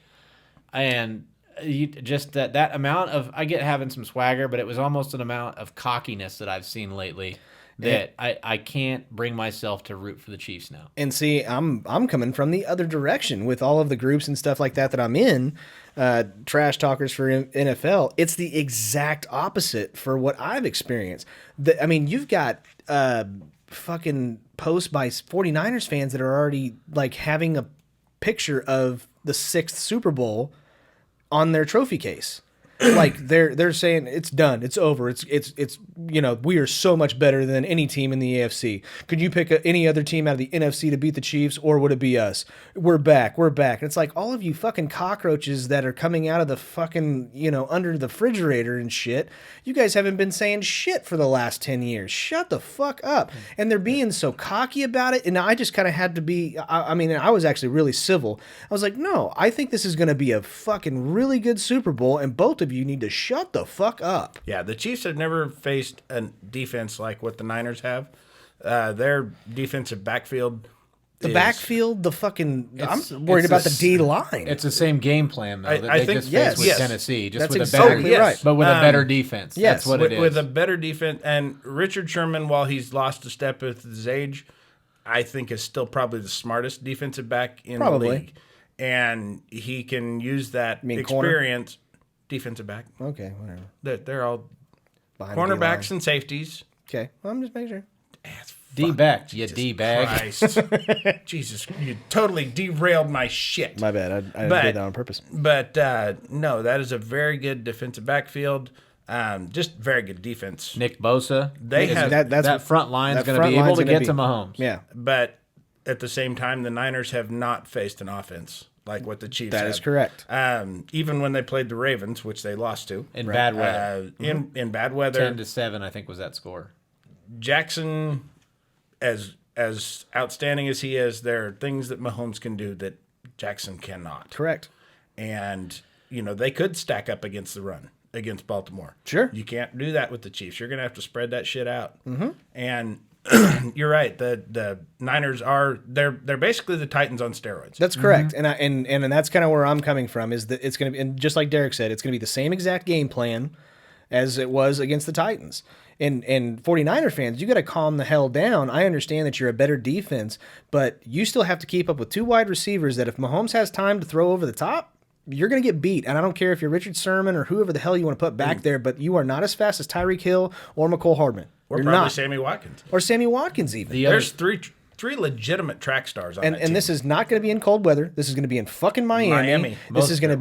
And just that amount of, I get having some swagger, but it was almost an amount of cockiness that I've seen lately that I can't bring myself to root for the Chiefs now. And see, I'm coming from the other direction with all of the groups and stuff like that I'm in, trash talkers for NFL. It's the exact opposite for what I've experienced. You've got fucking posts by 49ers fans that are already having a picture of the 6th Super Bowl on their trophy case. They're saying it's done, it's over, it's we are so much better than any team in the AFC. Could you pick any other team out of the NFC to beat the Chiefs, or would it be us? We're back. And it's like all of you fucking cockroaches that are coming out of the fucking under the refrigerator and shit. You guys haven't been saying shit for the last 10 years. Shut the fuck up. And they're being so cocky about it. And I just kind of had to be. I was actually really civil. I was like, no, I think this is going to be a fucking really good Super Bowl, and both of you need to shut the fuck up. Yeah, the Chiefs have never faced a defense like what the Niners have. Their defensive backfield. Backfield, I'm worried about the D line. It's the same game plan, though, that I they think, just faced with Tennessee. Just That's with exactly right. But with a better defense. Yes. That's what it is. With a better defense. And Richard Sherman, while he's lost a step with his age, I think is still probably the smartest defensive back in the league. And he can use that experience. Corner? Defensive back. Okay, whatever. They're all behind cornerbacks and safeties. Okay, well, I'm just making sure. D-back, you D-bag. Christ. Jesus, you totally derailed my shit. My bad. I did that on purpose. But, no, that is a very good defensive backfield. Just very good defense. Nick Bosa. They have that front line is going to be able to get to Mahomes. Yeah. But at the same time, the Niners have not faced an offense like what the Chiefs have. That is correct. Even when they played the Ravens, which they lost to. In bad weather. In bad weather. 10-7, I think, was that score. Jackson, as outstanding as he is, there are things that Mahomes can do that Jackson cannot. Correct. And, they could stack up against the run against Baltimore. Sure. You can't do that with the Chiefs. You're going to have to spread that shit out. Mm-hmm. And you're right. The Niners they're basically the Titans on steroids. That's correct. Mm-hmm. And that's kind of where I'm coming from, is that it's going to be, and just like Derek said, it's going to be the same exact game plan as it was against the Titans. And 49er fans, you got to calm the hell down. I understand that you're a better defense, but you still have to keep up with 2 wide receivers that if Mahomes has time to throw over the top, you're going to get beat. And I don't care if you're Richard Sherman or whoever the hell you want to put back there, but you are not as fast as Tyreek Hill or McCole Hardman. Or you're probably not. Sammy Watkins. Or Sammy Watkins even. There's three legitimate track stars on that team. And this is not going to be in cold weather. This is going to be in fucking Miami. This is going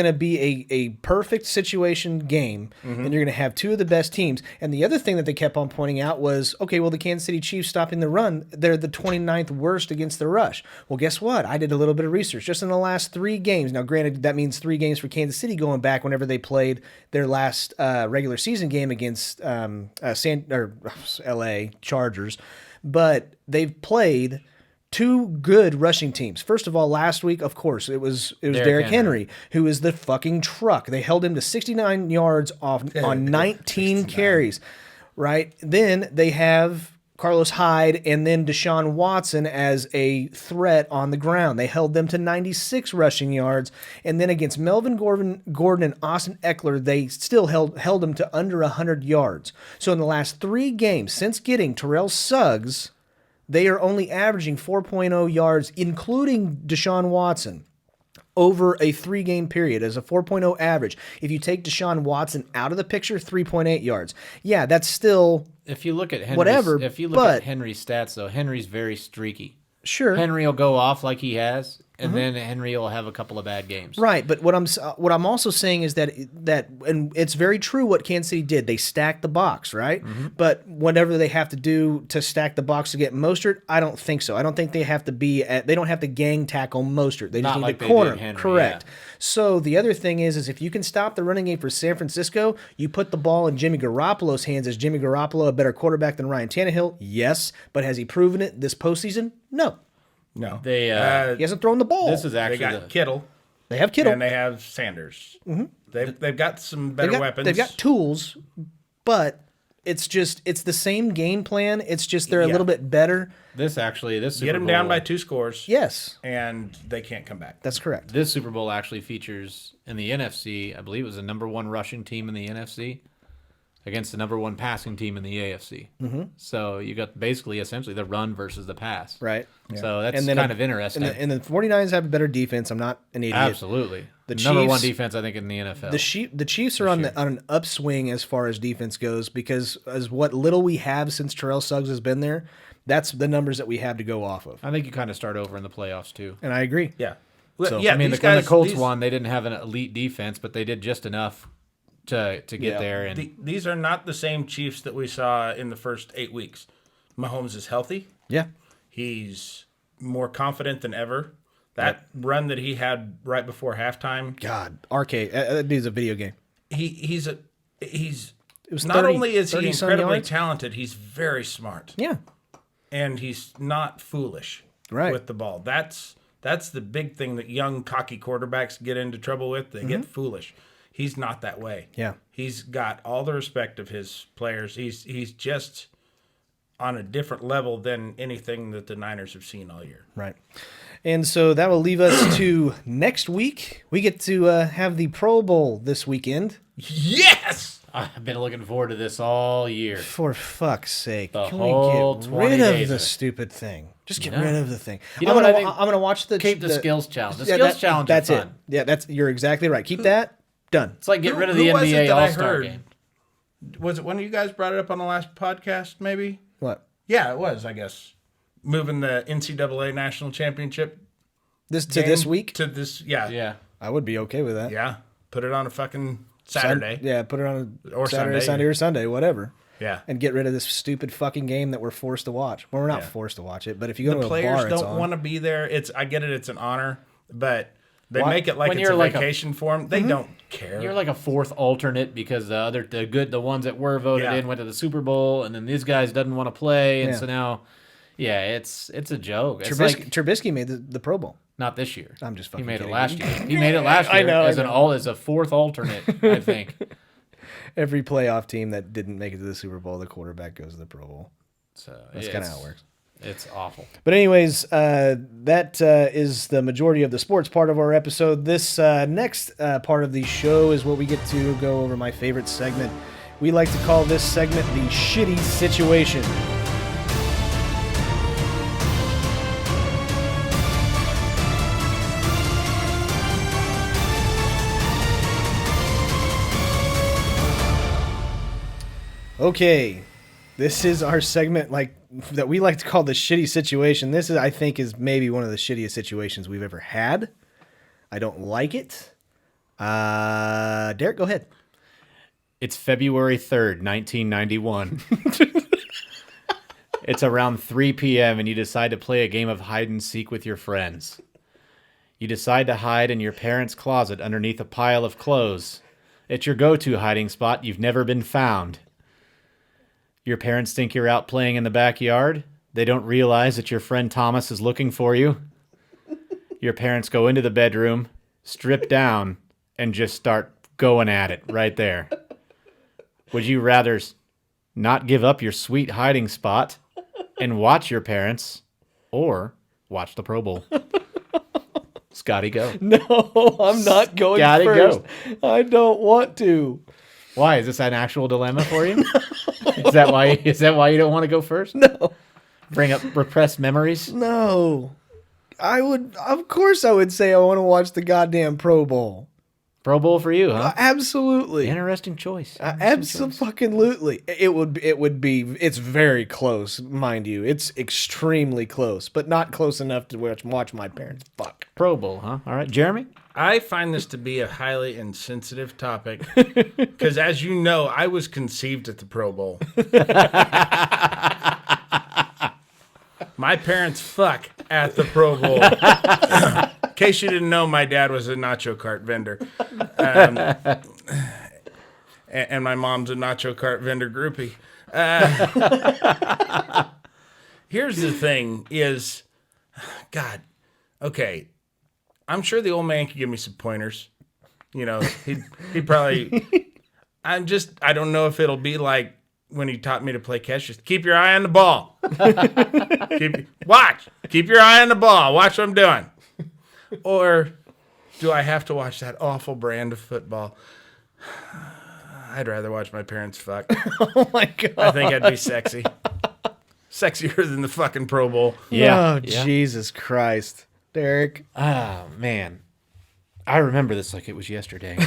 to be a perfect situation game, and you're going to have 2 of the best teams. And the other thing that they kept on pointing out was, okay, well, the Kansas City Chiefs stopping the run, they're the 29th worst against the rush. Well, guess what? I did a little bit of research just in the last 3 games. Now, granted, that means 3 games for Kansas City going back whenever they played their last regular season game against L.A. Chargers. But they've played 2 good rushing teams. First of all, last week, of course, it was Derrick Henry, who is the fucking truck. They held him to 69 yards on 19 carries, right? Then they have Carlos Hyde and then Deshaun Watson as a threat on the ground. They held them to 96 rushing yards. And then against Melvin Gordon and Austin Eckler, they still held them to under 100 yards. So in the last 3 games, since getting Terrell Suggs, They are only averaging 4.0 yards, including Deshaun Watson, over a 3-game period as a 4.0 average. If you take Deshaun Watson out of the picture, 3.8 yards. Yeah, that's still If you look at Henry's, whatever. If you look but at Henry's stats, though, Henry's very streaky. sure, Henry will go off like he has, and then Henry will have a couple of bad games. right. But what I'm also saying is that and it's very true what Kansas City did. They stacked the box, right? But whatever they have to do to stack the box to get Mostert, I don't think so. I don't think they have to they don't have to gang tackle Mostert. They just Not need like to they corner did him. Henry, Correct. yeah. So the other thing is if you can stop the running game for San Francisco, you put the ball in Jimmy Garoppolo's hands. Is Jimmy Garoppolo a better quarterback than Ryan Tannehill? Yes. But has he proven it this postseason? No. No. They He hasn't thrown the ball. this is They actually got the, Kittle. They have Kittle. And they have Sanders. They've got some better weapons. They've got tools, but it's the same game plan. It's just they're a little bit better. this Super Get them Bowl, down by 2 scores. Yes, And they can't come back. that's correct. This Super Bowl actually features in the NFC. I believe it was the number 1 rushing team in the NFC against the number 1 passing team in the AFC. So you got essentially the run versus the pass. Right. So that's And then kind of interesting. And the 49ers have a better defense. I'm not an idiot. Absolutely. The number 1 Chiefs- defense, I think, in the NFL. The Chiefs are on an upswing as far as defense goes because as what little we have since Terrell Suggs has been there, that's the numbers that we have to go off of. I think you kind of start over in the playoffs, too. And I agree. Yeah. So, yeah, I mean, these when the guys, Colts these, won, they didn't have an elite defense, but they did just enough to get there. And These are not the same Chiefs that we saw in the first 8 weeks. Mahomes is healthy. Yeah. He's more confident than ever. That run that he had right before halftime. God, arcade. That dude's a video game. He's was not 30 only is he 30-some incredibly yards. talented, he's very smart. Yeah. And he's not foolish Right. with the ball. That's the big thing that young cocky quarterbacks get into trouble with. They get foolish. He's not that way. Yeah. He's got all the respect of his players. He's just on a different level than anything that the Niners have seen all year. Right. And so that will leave us to next week. We get to have the Pro Bowl this weekend. Yes! I've been looking forward to this all year. For fuck's sake. The Can whole we get 20 rid days of the of it. stupid thing? Just get Yeah. rid of the thing. You know I'm what gonna, I think? I'm going to watch the... Keep the skills challenge. The Yeah, skills challenge That's is fun. it. Yeah, you're exactly right. Keep that. Done. It's like get rid of Who the was it NBA that I All-Star heard? game. Was it one of you guys brought it up on the last podcast, maybe? What? Yeah, it was, I guess. Moving the NCAA National Championship This game this week? to this, yeah. Yeah. I would be okay with that. Yeah. Put it on a fucking Saturday. Yeah, put it on a Or Saturday, Sunday. Sunday or Sunday, whatever. Yeah. And get rid of this stupid fucking game that we're forced to watch. Well, we're not Yeah. forced to watch it, but if you go to The a players bar, it's don't on. want to be there. I get it, it's an honor, but they Why- make it like when it's you're a like a- vacation for them. They don't care. You're like a fourth alternate because the ones that were voted Yeah. in went to the Super Bowl, and then these guys doesn't want to play, and Yeah. so now, yeah, it's a joke. It's Trubisky, like Trubisky made the Pro Bowl. not this year. I'm just He fucking made it kidding. last year. He made it last year I as know. as a fourth alternate, I think. Every playoff team that didn't make it to the Super Bowl, the quarterback goes to the Pro Bowl. So That's kind of how it works. It's awful. But anyways, that is the majority of the sports part of our episode. This next part of the show is where we get to go over my favorite segment. We like to call this segment the shitty situation. Okay, this is our segment that we like to call the shitty situation. This is, I think, is maybe one of the shittiest situations we've ever had. I don't like it. Derek, go ahead. It's February 3rd, 1991. It's around 3 p.m. and you decide to play a game of hide and seek with your friends. You decide to hide in your parents' closet underneath a pile of clothes. It's your go-to hiding spot. You've never been found. Your parents think you're out playing in the backyard. They don't realize that your friend Thomas is looking for you. Your parents go into the bedroom, strip down, and just start going at it right there. Would you rather not give up your sweet hiding spot and watch your parents, or watch the Pro Bowl? Scotty, go. No, I'm not going Gotta first. go. I don't want to. Why? Is this an actual dilemma for you? Is that why you don't want to go first? No. Bring up repressed memories. No. Of course I would say I want to watch the goddamn Pro Bowl. Pro Bowl for you, huh? Absolutely. Interesting choice. Absolutely. It would be, it's very close, mind you. It's extremely close, but not close enough to watch my parents fuck. Pro Bowl, huh? All right, Jeremy? I find this to be a highly insensitive topic because, as you know, I was conceived at the Pro Bowl. My parents fuck at the Pro Bowl. In case you didn't know, my dad was a nacho cart vendor. And my mom's a nacho cart vendor groupie. Here's the thing is, God, okay, I'm sure the old man could give me some pointers. You know, he'd probably, I don't know if it'll be like when he taught me to play catch. Just keep your eye on the ball. Keep your eye on the ball. Watch what I'm doing. Or do I have to watch that awful brand of football? I'd rather watch my parents fuck. Oh my God. I think I'd be sexy. Sexier than the fucking Pro Bowl. Yeah. Oh, Jesus Christ. Derek. Oh, man. I remember this like it was yesterday.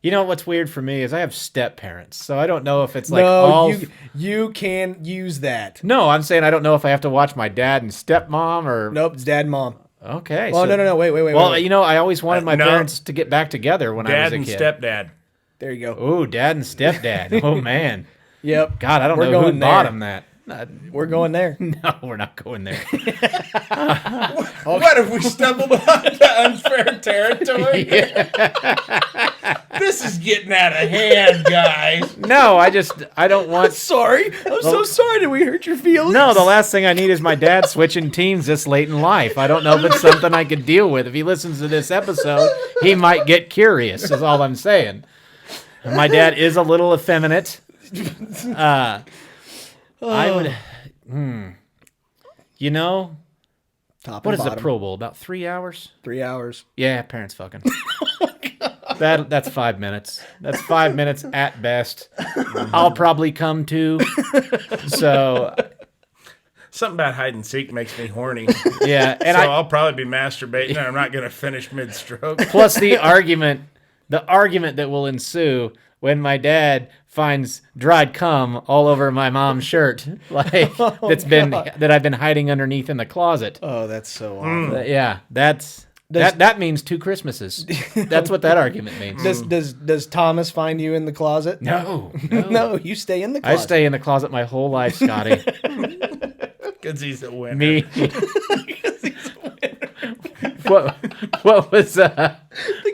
You know what's weird for me is I have step parents, so I don't know if it's like you can use that. No, I'm saying I don't know if I have to watch my dad and stepmom or. Nope, it's dad and mom. Okay. Oh, so... no. Wait. Well, wait. You know, I always wanted my parents to get back together when I was a kid. Dad and stepdad. There you go. Ooh, dad and stepdad. Oh, man. Yep. God, I don't know who bought him that. We're going there. No, we're not going there. What if we stumbled onto unfair territory? This is getting out of hand, guys. No, I don't want... Sorry. I'm so sorry. Did we hurt your feelings? No, the last thing I need is my dad switching teams this late in life. I don't know if it's something I could deal with. If he listens to this episode, he might get curious, is all I'm saying. My dad is a little effeminate. I would, you know, what is the Pro Bowl? About 3 hours? 3 hours. Yeah, parents fucking. That's 5 minutes. That's 5 minutes at best. I'll probably come to. So. Something about hide and seek makes me horny. Yeah, and I'll probably be masturbating and I'm not going to finish mid-stroke. Plus the argument that will ensue when my dad finds dried cum all over my mom's shirt, that I've been hiding underneath in the closet. Oh, that's so awful. Yeah, that means 2 Christmases. That's what that argument means. Does Thomas find you in the closet? No. No, you stay in the closet. I stay in the closet my whole life, Scotty. Because he's a winner. Me. What was the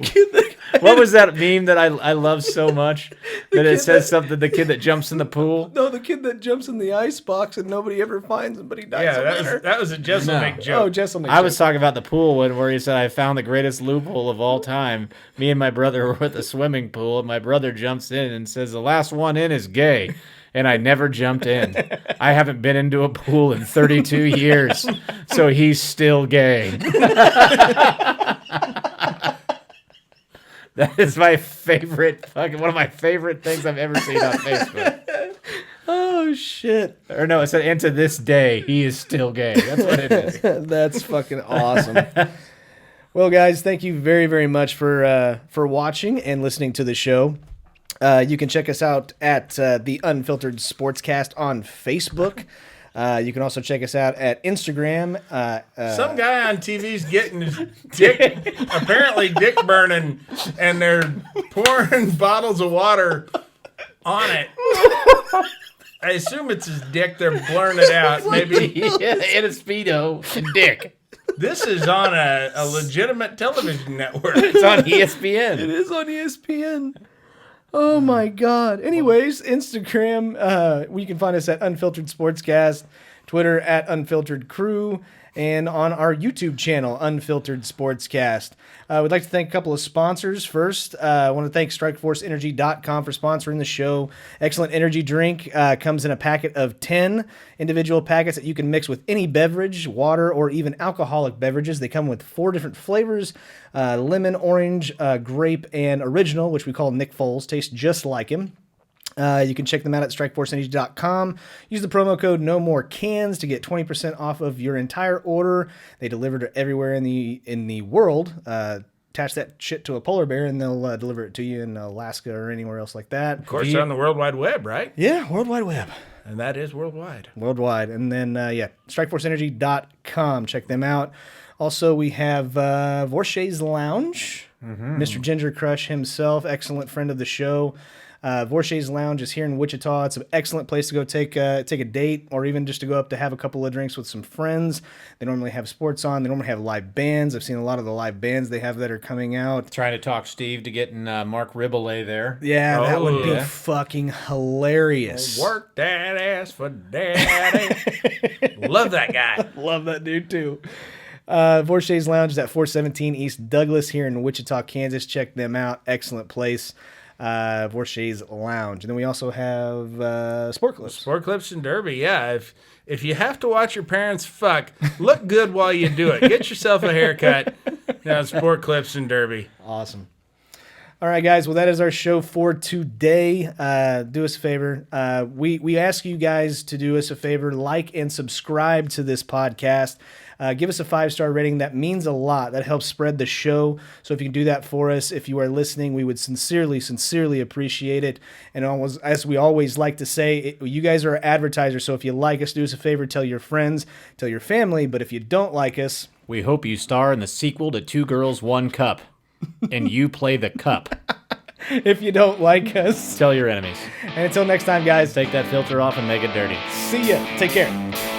kid that what was that meme that I love so much that it says something, the kid that jumps in the pool? No, the kid that jumps in the ice box and nobody ever finds him, but he dies. Yeah, that was a Jesselnick joke. Oh, Jesselnick. I was talking about the pool one where he said, I found the greatest loophole of all time. Me and my brother were at the swimming pool, and my brother jumps in and says, the last one in is gay. And I never jumped in. I haven't been into a pool in 32 years, so he's still gay. That is my favorite, one of my favorite things I've ever seen on Facebook. Oh, shit. Or no, it said, and to this day, he is still gay. That's what it is. That's fucking awesome. Well, guys, thank you very, very much for watching and listening to the show. You can check us out at the Unfiltered Sportscast on Facebook. You can also check us out at Instagram. Some guy on TV's getting his dick, apparently dick burning, and they're pouring bottles of water on it. I assume it's his dick. They're blurring it out. Maybe in a Speedo and dick. This is on a legitimate television network. It's on ESPN. It is on ESPN. Oh my God. Anyways, Instagram, you can find us at Unfiltered Sportscast, Twitter at Unfiltered Crew, and on our YouTube channel, Unfiltered Sportscast. We'd like to thank a couple of sponsors. First, I want to thank StrikeForceEnergy.com for sponsoring the show. Excellent energy drink. Comes in a packet of 10 individual packets that you can mix with any beverage, water, or even alcoholic beverages. They come with 4 different flavors, lemon, orange, grape, and original, which we call Nick Foles. Tastes just like him. You can check them out at strikeforceenergy.com. Use the promo code No More Cans to get 20% off of your entire order. They deliver to everywhere in the world. Attach that shit to a polar bear, and they'll deliver it to you in Alaska or anywhere else like that. Of course, they're on the World Wide Web, right? Yeah, World Wide Web. And that is worldwide. Worldwide. And then, strikeforceenergy.com. Check them out. Also, we have Vorshay's Lounge. Mr. Ginger Crush himself, excellent friend of the show. Vorshay's Lounge is here in Wichita. It's an excellent place to go take a date, or even just to go up to have a couple of drinks with some friends. They normally have sports on. They normally have live bands. I've seen a lot of the live bands they have that are coming out. Trying to talk Steve to getting Mark Riboulet there. Yeah, that would be fucking hilarious. Work that ass for daddy. Love that guy. Love that dude too. Vorshay's Lounge is at 417 East Douglas here in Wichita, Kansas. Check them out. Excellent place. Vorshay's Lounge. And then we also have Sport Clips. Sport Clips and Derby, yeah. If you have to watch your parents fuck, look good while you do it. Get yourself a haircut. Now, Sport Clips and Derby. Awesome. All right, guys. Well, that is our show for today. Do us a favor. We ask you guys to do us a favor. Like and subscribe to this podcast. Give us a 5-star rating. That means a lot. That helps spread the show. So if you can do that for us, if you are listening, we would sincerely appreciate it. And always, as we always like to say, you guys are advertisers. So if you like us, do us a favor. Tell your friends. Tell your family. But if you don't like us, we hope you star in the sequel to 2 Girls, 1 Cup. And you play the cup. If you don't like us, tell your enemies. And until next time, guys, take that filter off and make it dirty. See ya. Take care.